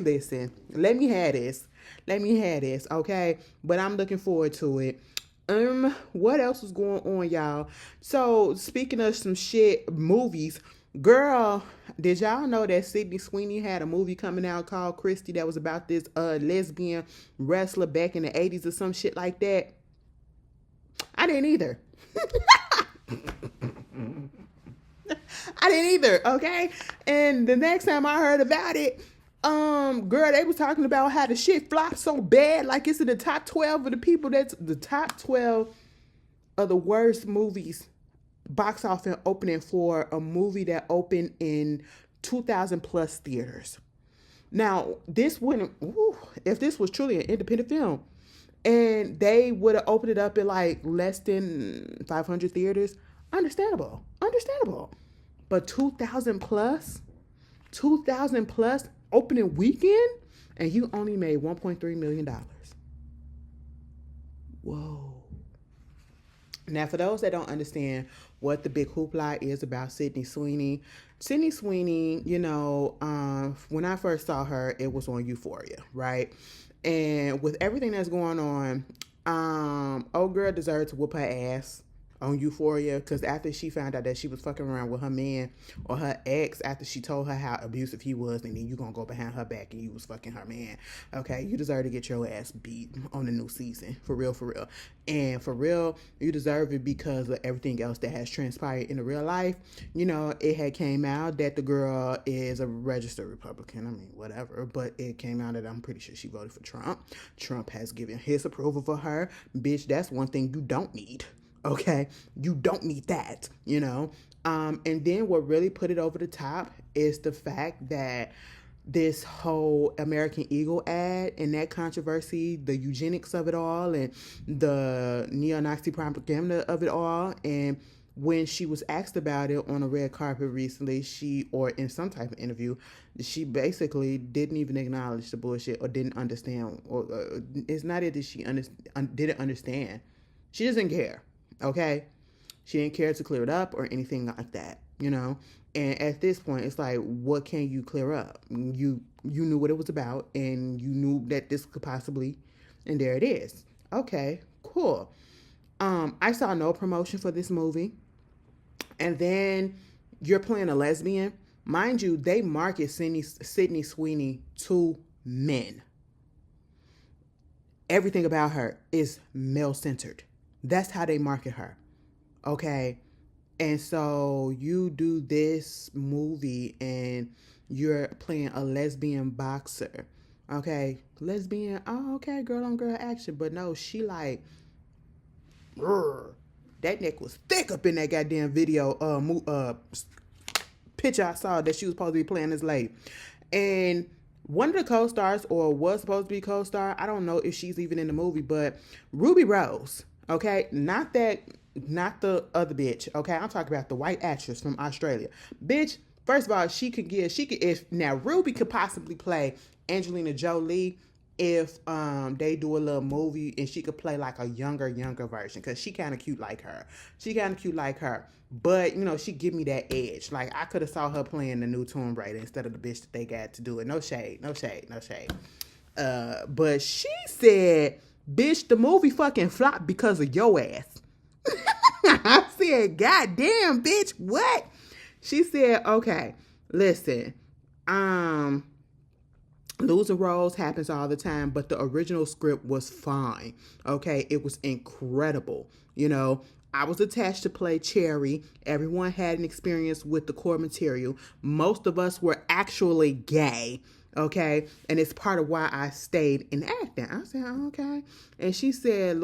listen. Let me have this, okay? But I'm looking forward to it. What else is going on, y'all? So, speaking of some shit, movies, girl, did y'all know that Sydney Sweeney had a movie coming out called Christy that was about this lesbian wrestler back in the 80s or some shit like that? I didn't either. I didn't either, okay? And the next time I heard about it, girl, they was talking about how the shit flopped so bad, like it's in the top 12 of the people that's the top 12 of the worst movies box office opening for a movie that opened in 2,000 plus theaters. Now, this wouldn't, if this was truly an independent film and they would have opened it up in like less than 500 theaters, understandable. But 2,000 plus opening weekend, and you only made $1.3 million. Whoa. Now, for those that don't understand what the big hoopla is about Sydney Sweeney, when I first saw her, it was on Euphoria, right? And with everything that's going on, old girl deserves to whoop her ass. on Euphoria, because after she found out that she was fucking around with her man or her ex, after she told her how abusive he was, and then you gonna go behind her back and you was fucking her man. Okay, you deserve to get your ass beat on the new season. For real, for real. And for real, you deserve it because of everything else that has transpired in the real life. You know, it had came out that the girl is a registered Republican. I mean, whatever. But it came out that I'm pretty sure she voted for Trump. Trump has given his approval for her. Bitch, that's one thing you don't need. Okay, you don't need that, you know. And then what really put it over the top is the fact that this whole American Eagle ad and that controversy, the eugenics of it all, and the neo-Nazi propaganda of it all. And when she was asked about it on a red carpet recently, or in some type of interview, she basically didn't even acknowledge the bullshit or didn't understand. Or it's not it that she didn't understand. She doesn't care. Okay, she didn't care to clear it up or anything like that, you know. And at this point, it's like, what can you clear up? You knew what it was about, and you knew that this could possibly, and there it is. Okay, cool. I saw no promotion for this movie, and then you're playing a lesbian. Mind you, they market Sydney Sweeney to men. Everything about her is male-centered. That's how they market her. Okay. And so you do this movie and you're playing a lesbian boxer. Okay. Lesbian. Oh, okay. Girl on girl action. But no, she like, that neck was thick up in that goddamn video picture I saw that she was supposed to be playing this lady. And one of the co-stars, or was supposed to be co-star, I don't know if she's even in the movie, but Ruby Rose. Okay, not the other bitch. Okay, I'm talking about the white actress from Australia. Bitch, first of all, if now Ruby could possibly play Angelina Jolie if they do a little movie and she could play like a younger version, because she kind of cute like her. But you know, she give me that edge. Like I could have saw her playing the new Tomb Raider instead of the bitch that they got to do it. No shade. But she said, bitch, the movie fucking flopped because of your ass. I said, God damn, bitch, what? She said, okay, listen, losing roles happens all the time, but the original script was fine. Okay, it was incredible. You know, I was attached to play Cherry. Everyone had an experience with the core material. Most of us were actually gay. Okay, and it's part of why I stayed in acting. I said, okay. And she said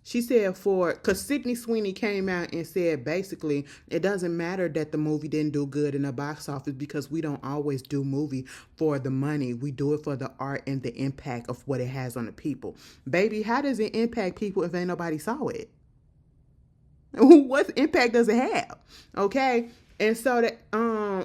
because Sydney Sweeney came out and said basically it doesn't matter that the movie didn't do good in the box office, because we don't always do movie for the money. We do it for the art and the impact of what it has on the people. Baby, how does it impact people if ain't nobody saw it? What impact does it have? Okay, and so that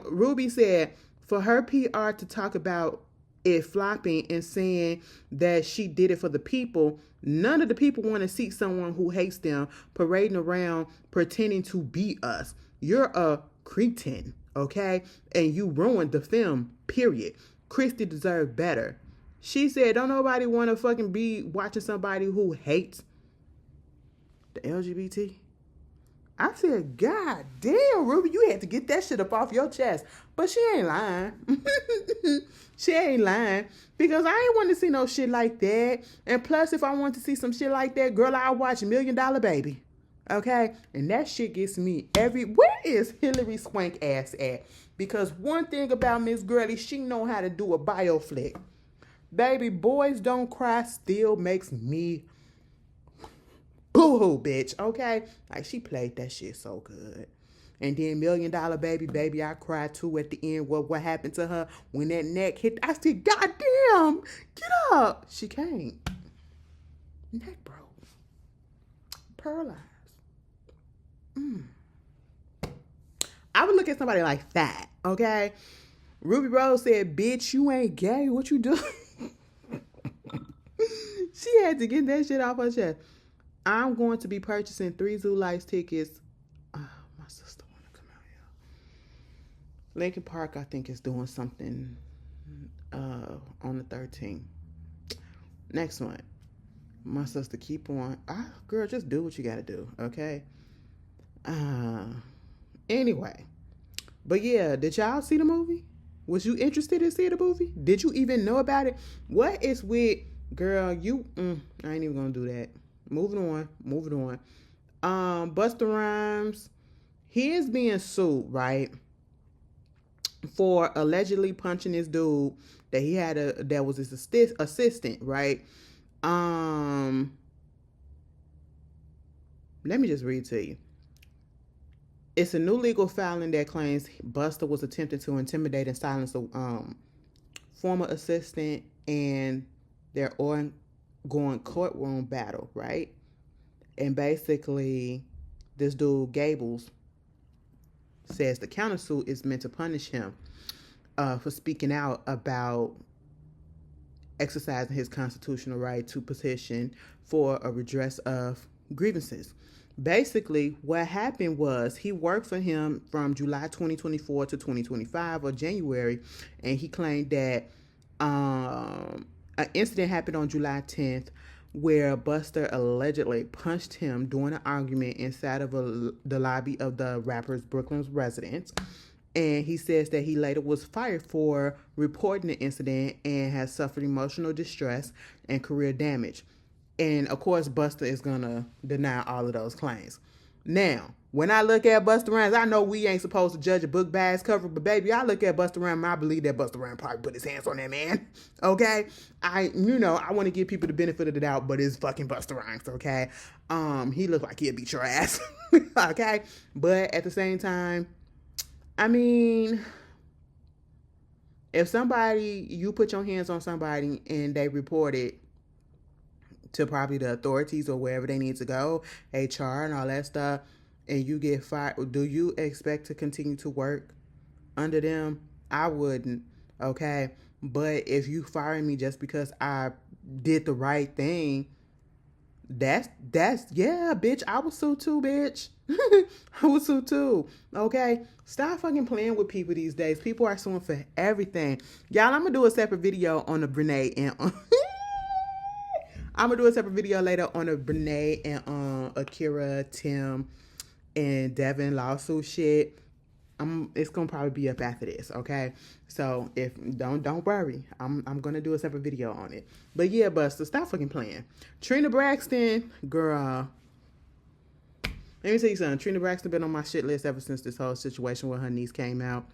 Ruby said, for her PR to talk about it flopping and saying that she did it for the people, none of the people want to see someone who hates them parading around pretending to be us. You're a cretin, okay? And you ruined the film, period. Christy deserved better. She said, don't nobody want to fucking be watching somebody who hates the LGBT. I said, God damn, Ruby, you had to get that shit up off your chest. But she ain't lying. She ain't lying. Because I ain't want to see no shit like that. And plus, if I want to see some shit like that, girl, I'll watch $1 Million Baby. Okay? And that shit gets me where is Hillary Swank ass at? Because one thing about Miss Gurley, she know how to do a bio flick. Baby, Boys Don't Cry still makes me boo-hoo, bitch, okay? Like, she played that shit so good. And then $1 Million Baby, I cried too at the end. What happened to her when that neck hit? I said, God damn, get up. She can't. Neck broke. Paralyzed. I would look at somebody like that, okay? Ruby Rose said, bitch, you ain't gay. What you do? She had to get that shit off her chest. I'm going to be purchasing 3 Zoo Lights tickets. My sister want to come out here. Lincoln Park, I think, is doing something on the 13th. Next one. My sister, keep on. Girl, just do what you gotta do, okay? Uh, anyway. But yeah, did y'all see the movie? Was you interested in seeing the movie? Did you even know about it? What is with, girl, I ain't even gonna do that. Moving on. Busta Rhymes, he is being sued, right? For allegedly punching this dude that he had that was his assistant, right? Um, Let me just read to you. It's a new legal filing that claims Busta was attempting to intimidate and silence a former assistant and their ongoing courtroom battle, right? And basically, this dude, Gables, says the countersuit is meant to punish him for speaking out about exercising his constitutional right to petition for a redress of grievances. Basically, what happened was he worked for him from July 2024 to 2025 or January, and he claimed that an incident happened on July 10th where Busta allegedly punched him during an argument inside of the lobby of the rapper's Brooklyn's residence. And he says that he later was fired for reporting the incident and has suffered emotional distress and career damage. And of course, Busta is gonna deny all of those claims. Now, when I look at Busta Rhymes, I know we ain't supposed to judge a book by its cover, but baby, I look at Busta Rhymes, I believe that Busta Rhymes probably put his hands on that man. Okay, I want to give people the benefit of the doubt, but it's fucking Busta Rhymes. Okay, he looked like he'd beat your ass. Okay, but at the same time, I mean, if you put your hands on somebody and they report it to probably the authorities or wherever they need to go, HR and all that stuff, and you get fired, do you expect to continue to work under them? I wouldn't, okay? But if you fire me just because I did the right thing, that's yeah, bitch. I was so too, bitch. I was so too. Okay, stop fucking playing with people these days. People are suing for everything. Y'all, I'm gonna do a separate video on the Brene and I'm gonna do a separate video later on the Brene and Akira, Tim, and Devin lawsuit shit. It's gonna probably be up after this, okay? So if don't worry, I'm gonna do a separate video on it. But yeah, Busta, stop fucking playing. Trina Braxton, girl. Let me tell you something. Trina Braxton been on my shit list ever since this whole situation with her niece came out,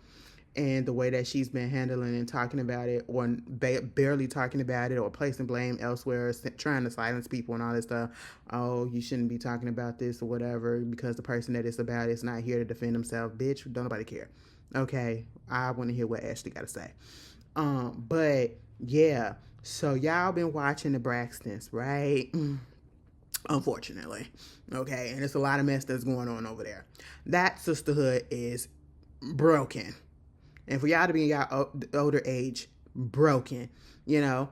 and the way that she's been handling and talking about it, or barely talking about it, or placing blame elsewhere, trying to silence people and all this stuff. Oh, you shouldn't be talking about this or whatever because the person that it's about is not here to defend himself. Bitch, don't nobody care. Okay, I want to hear what Ashley got to say. But yeah, so y'all been watching the Braxtons, right? Unfortunately, okay, and it's a lot of mess that's going on over there. That sisterhood is broken. And for y'all to be in y'all older age, broken, yeah.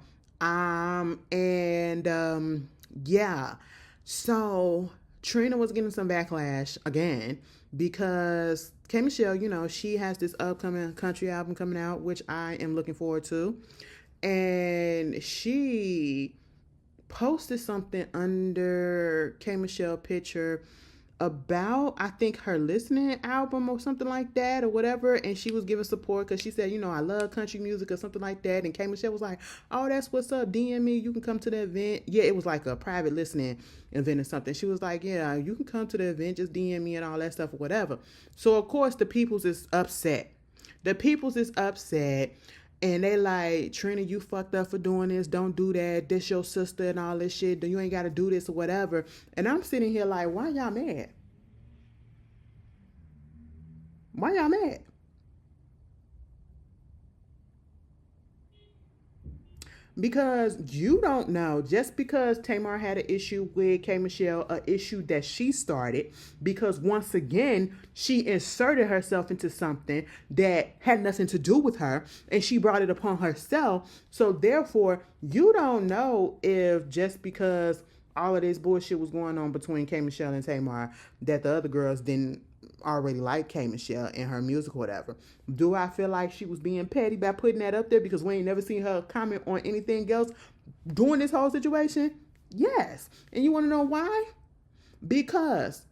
So Trina was getting some backlash again because K Michelle, she has this upcoming country album coming out, which I am looking forward to. And she posted something under K Michelle picture about, I think, her listening album or something like that or whatever, and she was giving support because she said, I love country music or something like that, and K Michelle was like, oh, that's what's up, DM me, you can come to the event. Yeah, it was like a private listening event or something. She was like, yeah, you can come to the event, just DM me and all that stuff or whatever. So of course the peoples is upset. And they like, Trina, you fucked up for doing this. Don't do that. This your sister and all this shit. You ain't got to do this or whatever. And I'm sitting here like, why y'all mad? Why y'all mad? Because you don't know, just because Tamar had an issue with K Michelle, an issue that she started, because once again, she inserted herself into something that had nothing to do with her, and she brought it upon herself. So therefore, you don't know if just because all of this bullshit was going on between K Michelle and Tamar, that the other girls didn't already like K Michelle and her music or whatever. Do I feel like she was being petty by putting that up there because we ain't never seen her comment on anything else during this whole situation? Yes. And you want to know why? Because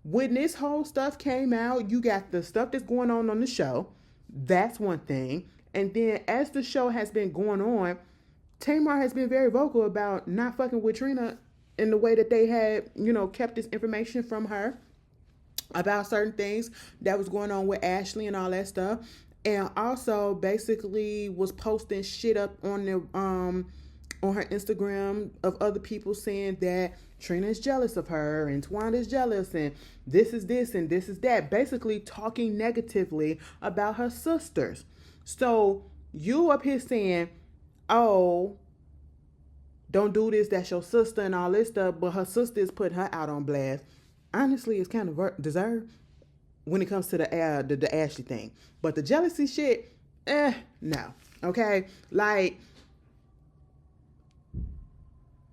when this whole stuff came out, you got the stuff that's going on the show. That's one thing. And then as the show has been going on, Tamar has been very vocal about not fucking with Trina in the way that they had, kept this information from her about certain things that was going on with Ashley and all that stuff. And also basically was posting shit up on the on her Instagram of other people saying that Trina is jealous of her and Twan is jealous and this is this and this is that. Basically talking negatively about her sisters. So you up here saying, oh, don't do this, that's your sister and all this stuff, but her sister is putting her out on blast. Honestly, it's kind of deserved when it comes to the Ashley thing. But the jealousy shit, no. Okay? Like,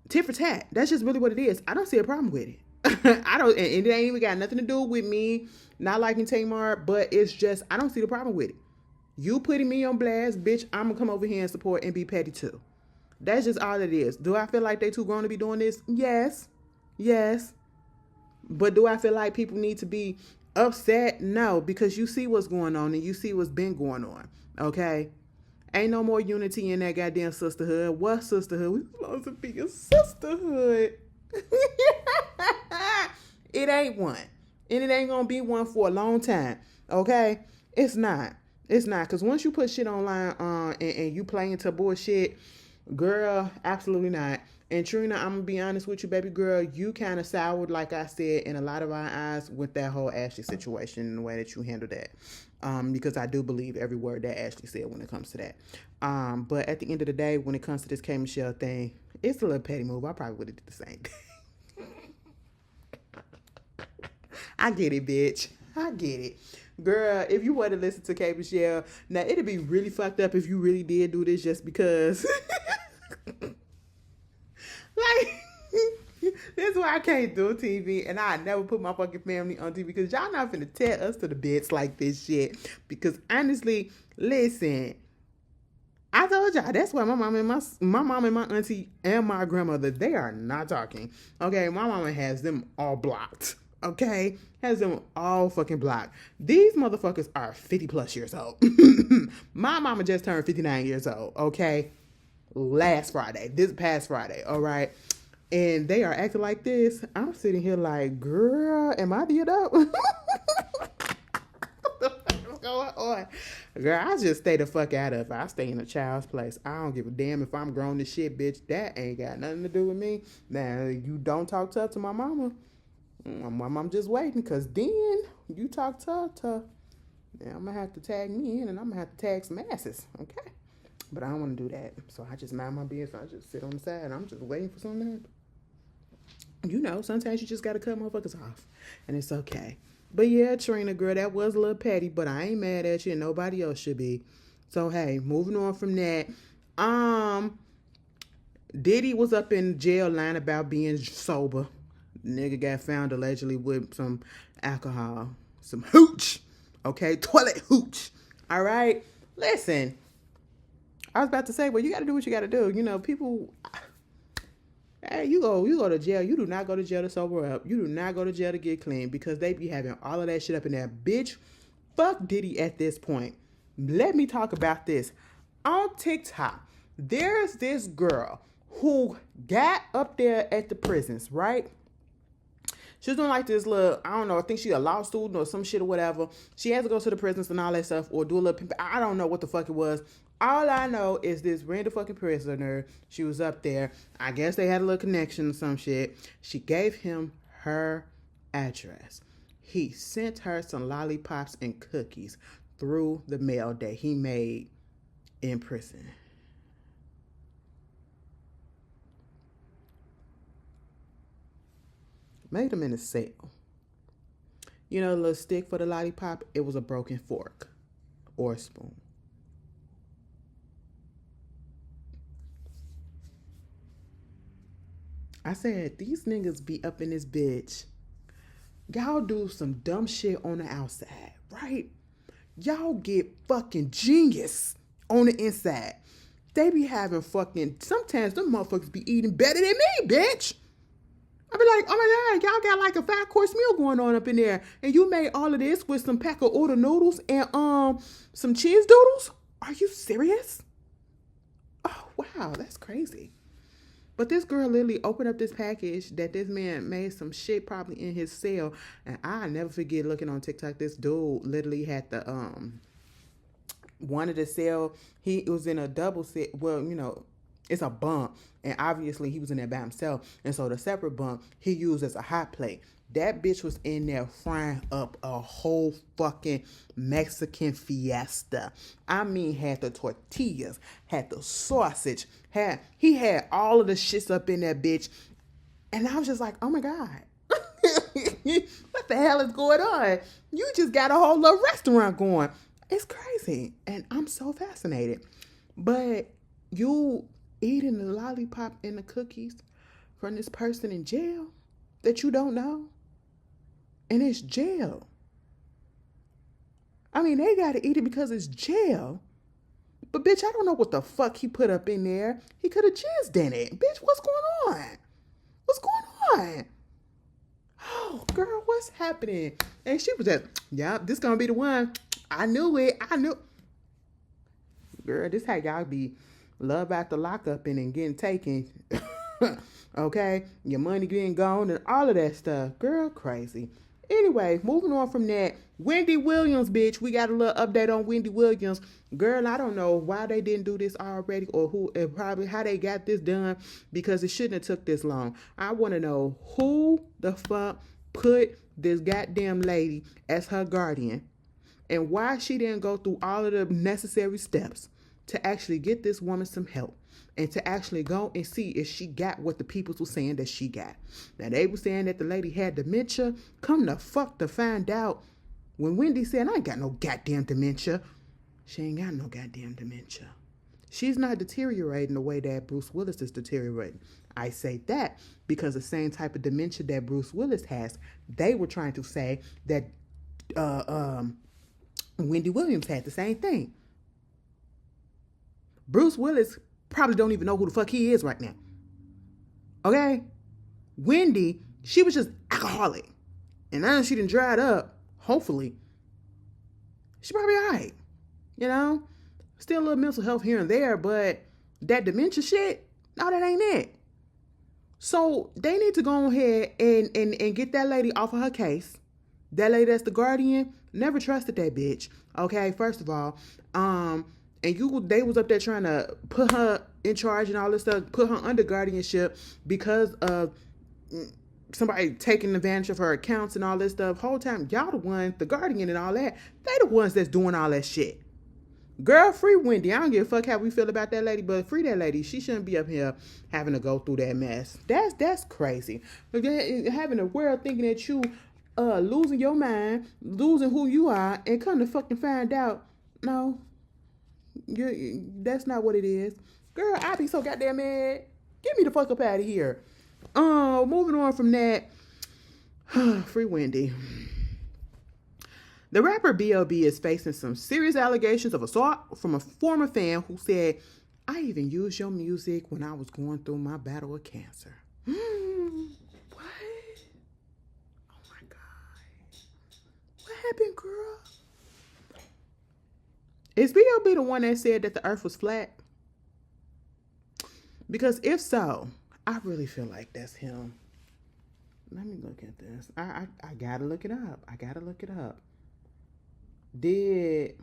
tit for tat. That's just really what it is. I don't see a problem with it. I don't, and it ain't even got nothing to do with me not liking Tamar, but it's just, I don't see the problem with it. You putting me on blast, bitch, I'm gonna come over here and support and be petty too. That's just all it is. Do I feel like they too grown to be doing this? Yes. Yes. But do I feel like people need to be upset? No, because you see what's going on and you see what's been going on. Okay? Ain't no more unity in that goddamn sisterhood. What sisterhood? We supposed to be a sisterhood. It ain't one. And it ain't gonna be one for a long time. Okay? It's not. It's not. Because once you put shit online and you play into bullshit, girl, absolutely not. And Trina, I'm going to be honest with you, baby girl, you kind of soured, like I said, in a lot of our eyes with that whole Ashley situation and the way that you handled that. Because I do believe every word that Ashley said when it comes to that. But at the end of the day, when it comes to this K. Michelle thing, it's a little petty move. I probably would have did the same thing. I get it, bitch. I get it. Girl, if you want to listen to K. Michelle, now it'd be really fucked up if you really did do this just because. Like, that's why I can't do TV, and I never put my fucking family on TV because y'all not finna tear us to the bits like this shit. Because honestly, listen, I told y'all that's why my mom and my auntie and my grandmother, they are not talking. Okay, my mama has them all blocked. Okay, has them all fucking blocked. These motherfuckers are 50 plus years old. My mama just turned 59 years old. Okay. This past Friday, all right? And they are acting like this. I'm sitting here like, girl, am I the adult? What's going on? Girl, I just stay the fuck out of it. I stay in a child's place. I don't give a damn if I'm grown as shit, bitch. That ain't got nothing to do with me. Now, you don't talk tough to my mama. My mom just waiting, because then you talk tough to. Now, I'm going to have to tag me in, and I'm going to have to tag some asses, okay? But I don't want to do that. So I just mind my business. I just sit on the side and I'm just waiting for something to happen. Sometimes you just got to cut motherfuckers off. And it's okay. But yeah, Trina, girl, that was a little petty. But I ain't mad at you and nobody else should be. So, hey, moving on from that. Diddy was up in jail lying about being sober. Nigga got found allegedly with some alcohol. Some hooch. Okay? Toilet hooch. All right? Listen. I was about to say, well, you got to do what you got to do. People, hey, you go to jail. You do not go to jail to sober up. You do not go to jail to get clean because they be having all of that shit up in there. Bitch, fuck Diddy at this point. Let me talk about this. On TikTok, there's this girl who got up there at the prisons, right? She was doing like this little, I don't know, I think she's a law student or some shit or whatever. She has to go to the prisons and all that stuff or do a little, I don't know what the fuck it was. All I know is this random fucking prisoner, she was up there. I guess they had a little connection or some shit. She gave him her address. He sent her some lollipops and cookies through the mail that he made in prison. Made them in a cell. The little stick for the lollipop, it was a broken fork or a spoon. I said, these niggas be up in this bitch. Y'all do some dumb shit on the outside, right? Y'all get fucking genius on the inside. They be having fucking, sometimes them motherfuckers be eating better than me, bitch. I be like, oh my God, y'all got like a 5-course meal going on up in there. And you made all of this with some pack of order noodles and some cheese doodles? Are you serious? Oh, wow, that's crazy. But this girl literally opened up this package that this man made some shit probably in his cell. And I never forget looking on TikTok, this dude literally had the wanted to sell. He was in a double set. Well, you know, it's a bunk, and obviously he was in there by himself. And so the separate bunk he used as a hot plate. That bitch was in there frying up a whole fucking Mexican fiesta. I mean, had the tortillas, had the sausage, he had all of the shits up in that bitch. And I was just like, oh my God. What the hell is going on? You just got a whole little restaurant going. It's crazy. And I'm so fascinated. But you eating the lollipop and the cookies from this person in jail that you don't know? And it's jail. I mean, they gotta eat it because it's jail. But bitch, I don't know what the fuck he put up in there. He could have jizzed in it. Bitch, what's going on? What's going on? Oh, girl, what's happening? And she was just, yeah, this gonna be the one. I knew it. Girl, this how y'all be love after lockup and getting taken. Okay? Your money getting gone and all of that stuff. Girl, crazy. Anyway, moving on from that. Wendy Williams, bitch. We got a little update on Wendy Williams. Girl, I don't know why they didn't do this already or probably how they got this done because it shouldn't have took this long. I want to know who the fuck put this goddamn lady as her guardian and why she didn't go through all of the necessary steps to actually get this woman some help and to actually go and see if she got what the people were saying that she got. Now, they were saying that the lady had dementia. Come the fuck to find out, when Wendy said, I ain't got no goddamn dementia, she ain't got no goddamn dementia. She's not deteriorating the way that Bruce Willis is deteriorating. I say that because the same type of dementia that Bruce Willis has, they were trying to say that Wendy Williams had the same thing. Bruce Willis probably don't even know who the fuck he is right now. Okay? Wendy, she was just alcoholic. And now she done dried up, hopefully. She probably all right. You know? Still a little mental health here and there, but that dementia shit, no, that ain't it. So they need to go ahead and get that lady off of her case. That lady that's the guardian, never trusted that bitch. Okay, first of all. And they was up there trying to put her in charge and all this stuff, put her under guardianship because of somebody taking advantage of her accounts and all this stuff. Whole time, y'all the ones, the guardian and all that, they the ones that's doing all that shit. Girl, free Wendy. I don't give a fuck how we feel about that lady, but free that lady. She shouldn't be up here having to go through that mess. That's crazy. Having the world thinking that you losing your mind, losing who you are, and come to fucking find out, no, that's not what it is. Girl, I be so goddamn mad. Get me the fuck up out of here. Moving on from that. Free Wendy. The rapper B.O.B. is facing some serious allegations of assault from a former fan who said, I even used your music when I was going through my battle with cancer. What? Oh my God. What happened, girl? Is B.O.B. the one that said that the earth was flat? Because if so, I really feel like that's him. Let me look at this. I gotta look it up. Did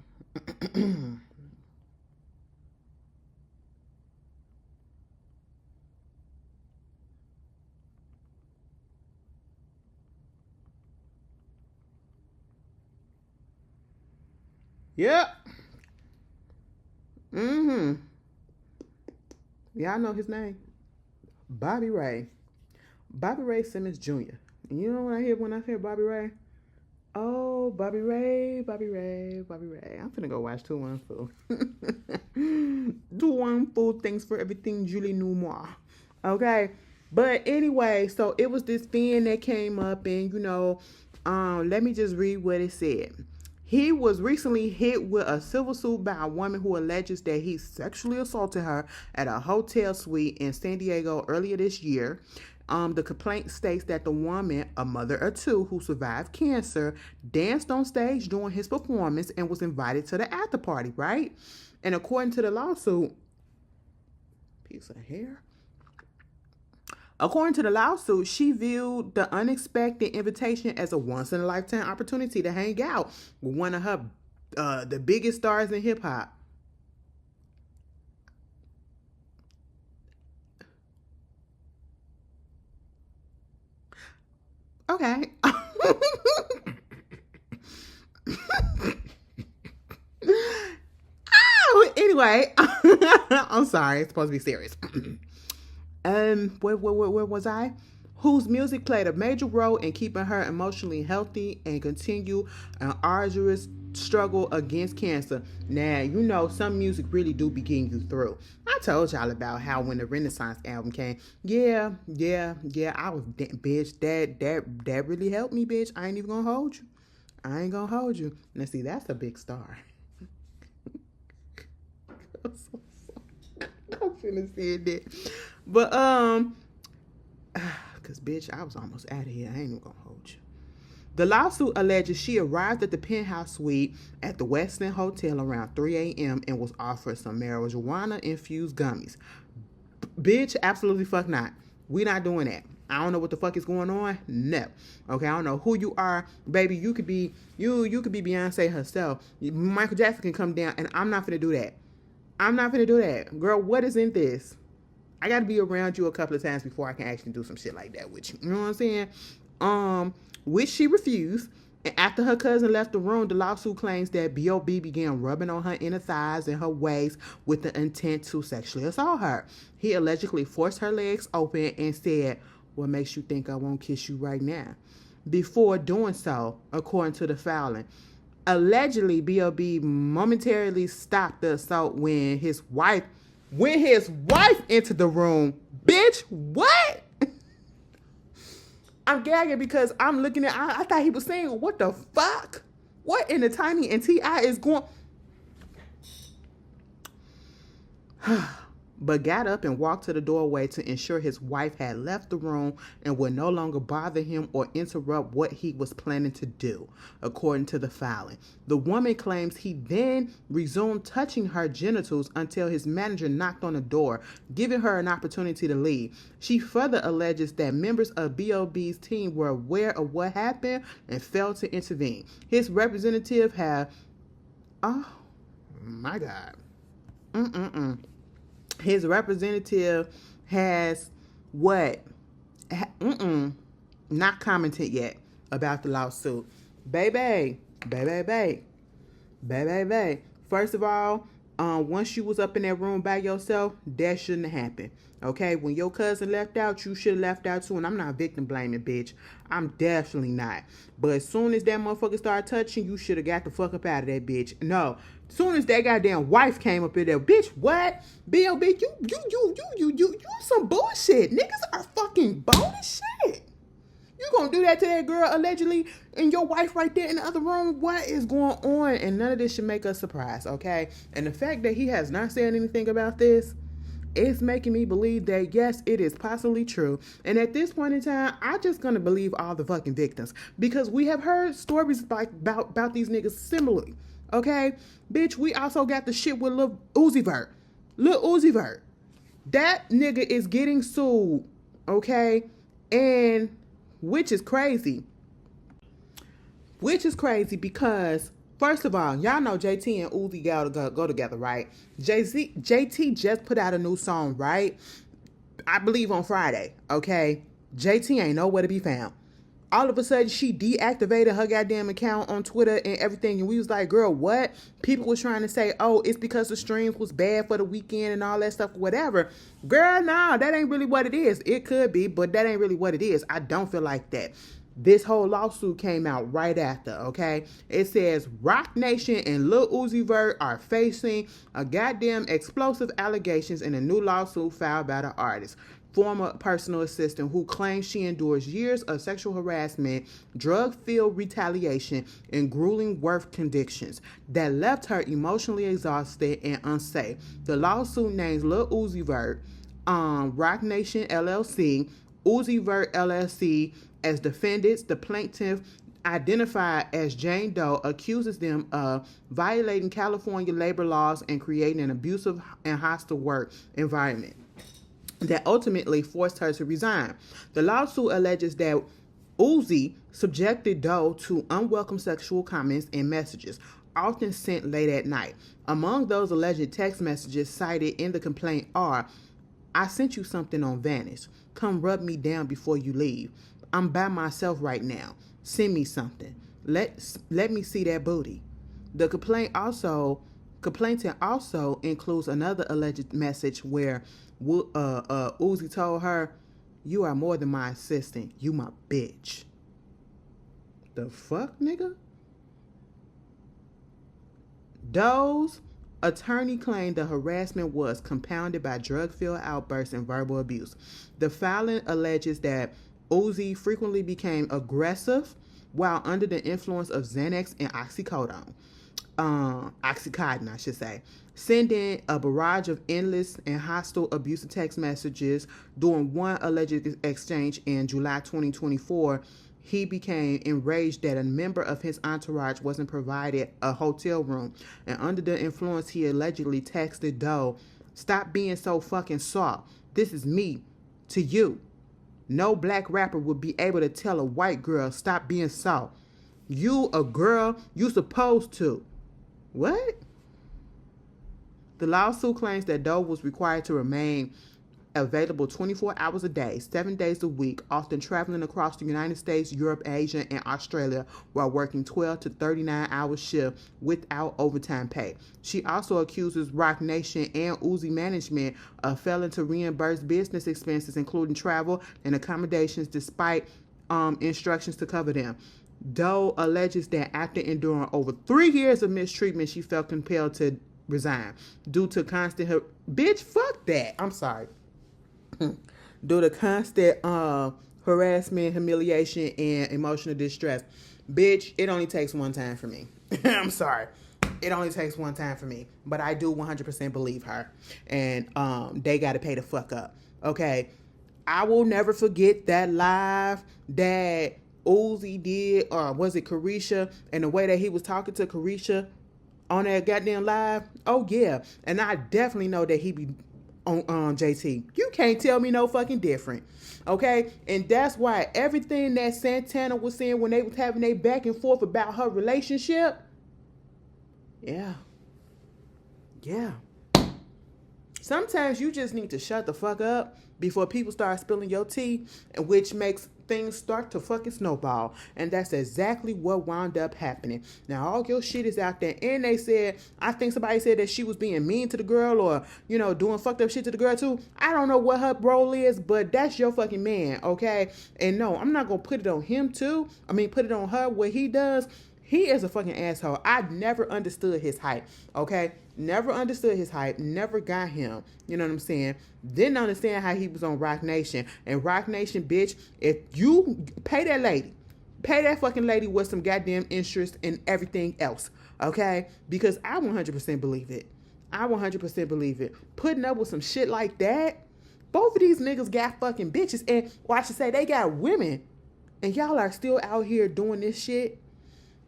Yep. Y'all know his name. Bobby Ray. Bobby Ray Simmons Jr. You know what I hear when I hear Bobby Ray? Oh, Bobby Ray. I'm finna go watch 214. 214, thanks for everything, Julie Newmar. Okay? But anyway, so it was this fan that came up and, let me just read what it said. He was recently hit with a civil suit by a woman who alleges that he sexually assaulted her at a hotel suite in San Diego earlier this year. The complaint states that the woman, a mother of two who survived cancer, danced on stage during his performance and was invited to the after party, right? And according to the lawsuit, piece of hair. According to the lawsuit, she viewed the unexpected invitation as a once-in-a-lifetime opportunity to hang out with one of her the biggest stars in hip-hop. Okay. Anyway, I'm sorry. It's supposed to be serious. Where was I? Whose music played a major role in keeping her emotionally healthy and continue an arduous struggle against cancer. Now, you know, some music really do be getting you through. I told y'all about how when the Renaissance album came, yeah, I was, bitch, that really helped me, bitch. I ain't even gonna hold you. I ain't gonna hold you. Now, see, that's a big star. I'm finna say that. But, cause bitch, I was almost out of here. I ain't even gonna hold you. The lawsuit alleges she arrived at the penthouse suite at the Westin Hotel around 3 a.m. and was offered some marijuana-infused gummies. Bitch, absolutely fuck not. We not doing that. I don't know what the fuck is going on. No. Okay, I don't know who you are. Baby, you could be Beyonce herself. Michael Jackson can come down, and I'm not finna do that. I'm not finna do that. Girl, what is in this? I gotta be around you a couple of times before I can actually do some shit like that with you. You know what I'm saying? Which she refused. And after her cousin left the room, the lawsuit claims that B.O.B. began rubbing on her inner thighs and her waist with the intent to sexually assault her. He allegedly forced her legs open and said, "What makes you think I won't kiss you right now?" Before doing so, according to the filing. Allegedly, B.O.B. momentarily stopped the assault when his wife entered the room. Bitch, what? I'm gagging because I'm looking at, I thought he was saying, what the fuck? What in the Tiny and T.I. is going? But got up and walked to the doorway to ensure his wife had left the room and would no longer bother him or interrupt what he was planning to do, according to the filing. The woman claims he then resumed touching her genitals until his manager knocked on the door, giving her an opportunity to leave. She further alleges that members of B.O.B.'s team were aware of what happened and failed to intervene. His representative have, oh my God. His representative has what? Not commented yet about the lawsuit. Baby. First of all, once you was up in that room by yourself, that shouldn't have happened. Okay, when your cousin left out, you should have left out too. And I'm not victim blaming, bitch. I'm definitely not. But as soon as that motherfucker started touching, you should have got the fuck up out of that bitch. No. Soon as that goddamn wife came up in there, bitch, what? B.O.B., you some bullshit. Niggas are fucking bold as shit. You gonna do that to that girl allegedly and your wife right there in the other room? What is going on? And none of this should make us surprised, okay? And the fact that he has not said anything about this, it's making me believe that, yes, it is possibly true. And at this point in time, I'm just going to believe all the fucking victims. Because we have heard stories about these niggas similarly. Okay? Bitch, we also got the shit with Lil Uzi Vert. Lil Uzi Vert. That nigga is getting sued. Okay? And which is crazy. Which is crazy because, first of all, y'all know JT and Uzi go together, right? JT just put out a new song, right? I believe on Friday, okay? JT ain't nowhere to be found. All of a sudden, she deactivated her goddamn account on Twitter and everything. And we was like, girl, what? People was trying to say, oh, it's because the streams was bad for the weekend and all that stuff, whatever. Girl, nah, that ain't really what it is. It could be, but that ain't really what it is. I don't feel like that. This whole lawsuit came out right after, okay? It says Roc Nation and Lil Uzi Vert are facing a goddamn explosive allegations in a new lawsuit filed by the artist. former personal assistant, who claims she endures years of sexual harassment, drug-filled retaliation, and grueling work conditions that left her emotionally exhausted and unsafe. The lawsuit names Lil Uzi Vert, Roc Nation LLC, Uzi Vert LLC as defendants. The plaintiff, identified as Jane Doe, accuses them of violating California labor laws and creating an abusive and hostile work environment that ultimately forced her to resign. The lawsuit alleges that Uzi subjected Doe to unwelcome sexual comments and messages, often sent late at night. Among those alleged text messages cited in the complaint are: "I sent you something on Vanish. Come rub me down before you leave. I'm by myself right now. Send me something. Let me see that booty." The complainant also includes another alleged message where Uzi told her, "You are more than my assistant. You my bitch." The fuck, nigga? Doe's attorney claimed the harassment was compounded by drug-filled outbursts and verbal abuse. The filing alleges that Uzi frequently became aggressive while under the influence of Xanax and Oxycodone. Oxycontin, I should say, sending a barrage of endless and hostile abusive text messages. During one alleged exchange in July 2024, he became enraged that a member of his entourage wasn't provided a hotel room, and under the influence, he allegedly texted Doe, "Stop being so fucking soft. This is me to you. No black rapper would be able to tell a white girl, stop being soft. You a girl, you supposed to." What? The lawsuit claims that Doe was required to remain available 24 hours a day, 7 days a week, often traveling across the United States, Europe, Asia, and Australia while working 12 to 39-hour shifts without overtime pay. She also accuses Roc Nation and Uzi management of failing to reimburse business expenses, including travel and accommodations, despite instructions to cover them. Doe alleges that after enduring over 3 years of mistreatment, she felt compelled to resign due to constant bitch, fuck that. I'm sorry. Due to constant harassment, humiliation, and emotional distress. Bitch, it only takes one time for me. I'm sorry. It only takes one time for me. But I do 100% believe her. And they got to pay the fuck up. Okay? I will never forget that live that Uzi did, or was it Carisha, and the way that he was talking to Carisha on that goddamn live. Oh, yeah. And I definitely know that he be on JT. You can't tell me no fucking different. Okay? And that's why everything that Santana was saying when they was having their back and forth about her relationship. Yeah. Sometimes you just need to shut the fuck up before people start spilling your tea, which makes things start to fucking snowball. And that's exactly what wound up happening. Now, all your shit is out there. And they said, I think somebody said that she was being mean to the girl, or, doing fucked up shit to the girl too. I don't know what her role is, but that's your fucking man, okay? And no, I'm not going to put it on him too. Put it on her, what he does. He is a fucking asshole. I never understood his hype, okay? Never understood his hype. Never got him. You know what I'm saying? Didn't understand how he was on Roc Nation. And Roc Nation, bitch, if you pay that fucking lady with some goddamn interest and everything else, okay? Because I 100% believe it. I 100% believe it. Putting up with some shit like that, both of these niggas got fucking bitches. And, I should say, they got women. And y'all are still out here doing this shit.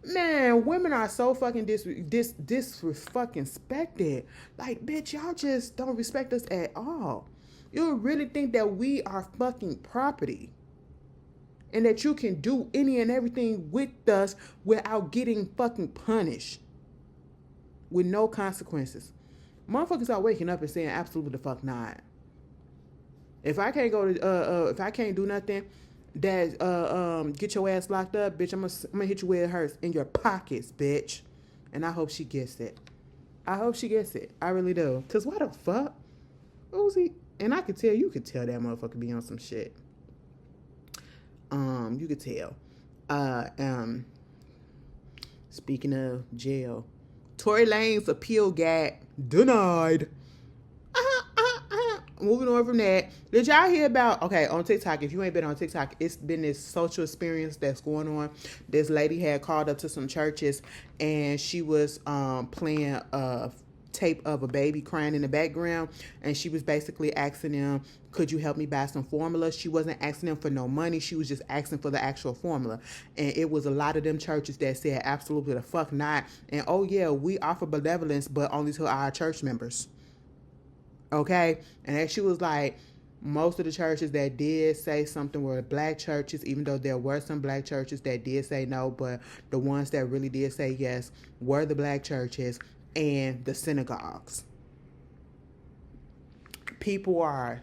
Man, women are so fucking disrespected. Like, bitch, y'all just don't respect us at all. You really think that we are fucking property and that you can do any and everything with us without getting fucking punished with no consequences. Motherfuckers are waking up and saying absolutely the fuck not. If I can't go to if I can't do nothing that get your ass locked up, bitch, I'm gonna hit you where it hurts, in your pockets, bitch. And I hope she gets it. I really do. Cause why the fuck? Uzi, and I could tell, you could tell that motherfucker be on some shit. You could tell. Speaking of jail, Tory Lanez appeal got denied. moving on from that, did y'all hear about, okay, on TikTok, if you ain't been on TikTok, it's been this social experience that's going on. This lady had called up to some churches, and she was playing a tape of a baby crying in the background, and she was basically asking them, could you help me buy some formula? She wasn't asking them for no money, she was just asking for the actual formula. And it was a lot of them churches that said absolutely the fuck not, and oh yeah, we offer benevolence, but only to our church members. Okay? And then she was like, most of the churches that did say something were black churches, even though there were some black churches that did say no, but the ones that really did say yes were the black churches and the synagogues. People are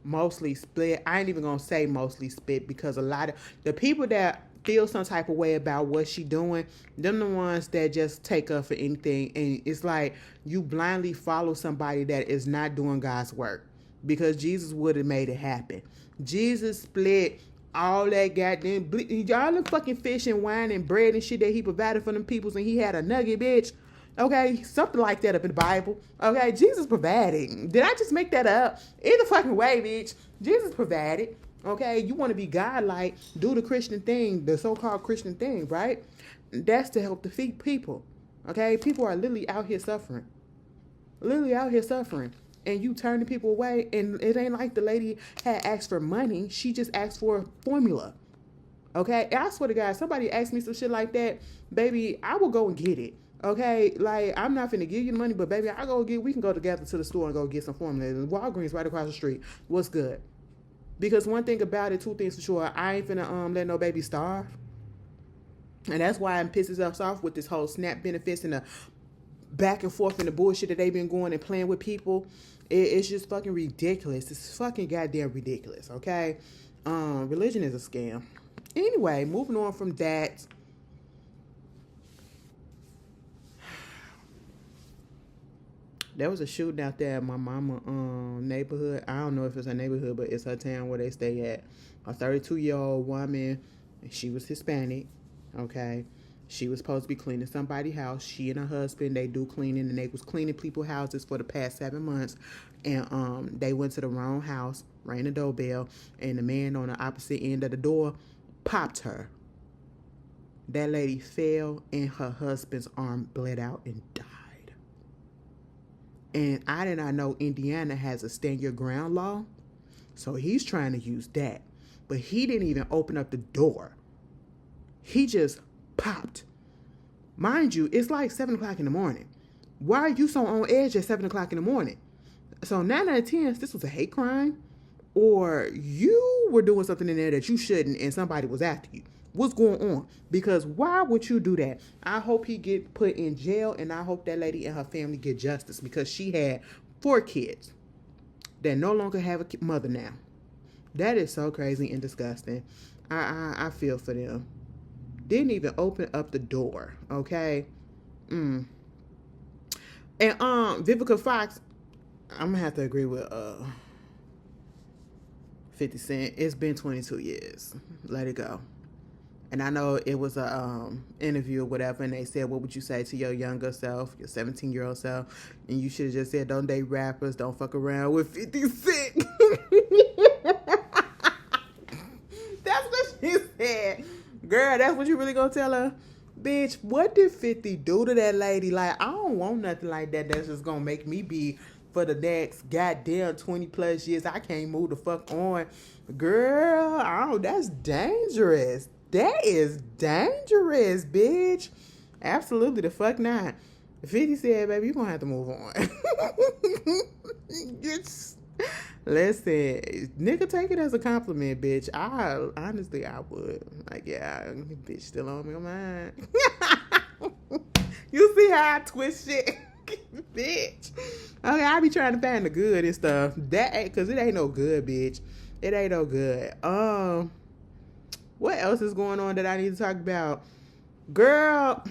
mostly split. I ain't even gonna say mostly split, because a lot of the people that feel some type of way about what she doing, them the ones that just take her for anything. And it's like you blindly follow somebody that is not doing God's work, because Jesus would have made it happen. Jesus split all that goddamn y'all the fucking fish and wine and bread and shit that he provided for them peoples, and he had a nugget, bitch. Okay, something like that up in the Bible. Okay, Jesus provided. Did I just make that up? Either fucking way, bitch. Jesus provided. Okay, you want to be God-like, do the Christian thing, the so-called Christian thing, right? That's to help defeat people. Okay, people are literally out here suffering. Literally out here suffering. And you turning people away, and it ain't like the lady had asked for money. She just asked for a formula. Okay, and I swear to God, somebody asked me some shit like that, baby, I will go and get it. Okay, like, I'm not finna give you the money, but baby, we can go together to the store and go get some formula. Walgreens right across the street. What's good? Because one thing about it, two things for sure, I ain't finna let no baby starve. And that's why it pisses us off with this whole SNAP benefits and the back and forth and the bullshit that they've been going and playing with people. It's just fucking ridiculous. It's fucking goddamn ridiculous, okay? Religion is a scam. Anyway, moving on from that. There was a shooting out there at my mama neighborhood. I don't know if it's her neighborhood, but it's her town where they stay at. A 32-year-old woman, she was Hispanic, okay? She was supposed to be cleaning somebody's house. She and her husband, they do cleaning, and they was cleaning people's houses for the past 7 months. And they went to the wrong house, rang the doorbell, and the man on the opposite end of the door popped her. That lady fell, and her husband's arm bled out and died. And I did not know Indiana has a stand your ground law. So he's trying to use that. But he didn't even open up the door. He just popped. Mind you, it's like 7 o'clock in the morning. Why are you so on edge at 7 o'clock in the morning? So 9 out of 10, this was a hate crime. Or you were doing something in there that you shouldn't and somebody was after you. What's going on? Because why would you do that? I hope he get put in jail, and I hope that lady and her family get justice, because she had 4 kids that no longer have a mother now. That is so crazy and disgusting. I feel for them. Didn't even open up the door, okay? And Vivica Fox, I'm gonna have to agree with 50 Cent. It's been 22 years. Let it go. And I know it was a interview or whatever, and they said, what would you say to your younger self, your 17-year-old self? And you should have just said, don't date rappers, don't fuck around with 50 Cent. That's what she said. Girl, that's what you really gonna tell her? Bitch, what did 50 do to that lady? Like, I don't want nothing like that that's just gonna make me be, for the next goddamn 20 plus years, I can't move the fuck on. Girl, that's dangerous. That is dangerous, bitch. Absolutely the fuck not. 50 said, baby, you're going to have to move on. Listen, nigga, take it as a compliment, bitch. Honestly, I would. Like, yeah, bitch still on my mind. You see how I twist shit? Bitch. Okay, I be trying to find the good and stuff. Because it ain't no good, bitch. It ain't no good. What else is going on that I need to talk about? Girl,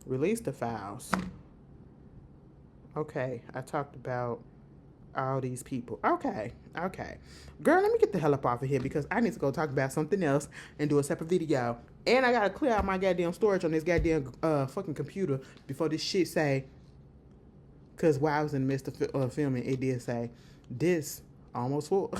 release the files. Okay, I talked about all these people. Okay. Girl, let me get the hell up off of here, because I need to go talk about something else and do a separate video. And I gotta clear out my goddamn storage on this goddamn fucking computer before this shit say Because while I was in the midst of filming, it did say, this almost full.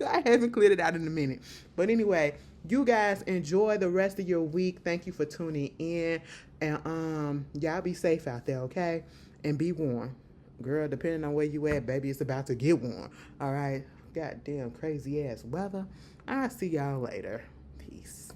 I haven't cleared it out in a minute. But anyway, you guys enjoy the rest of your week. Thank you for tuning in. And y'all be safe out there, okay? And be warm. Girl, depending on where you at, baby, it's about to get warm. All right? Goddamn crazy ass weather. I'll see y'all later. Peace.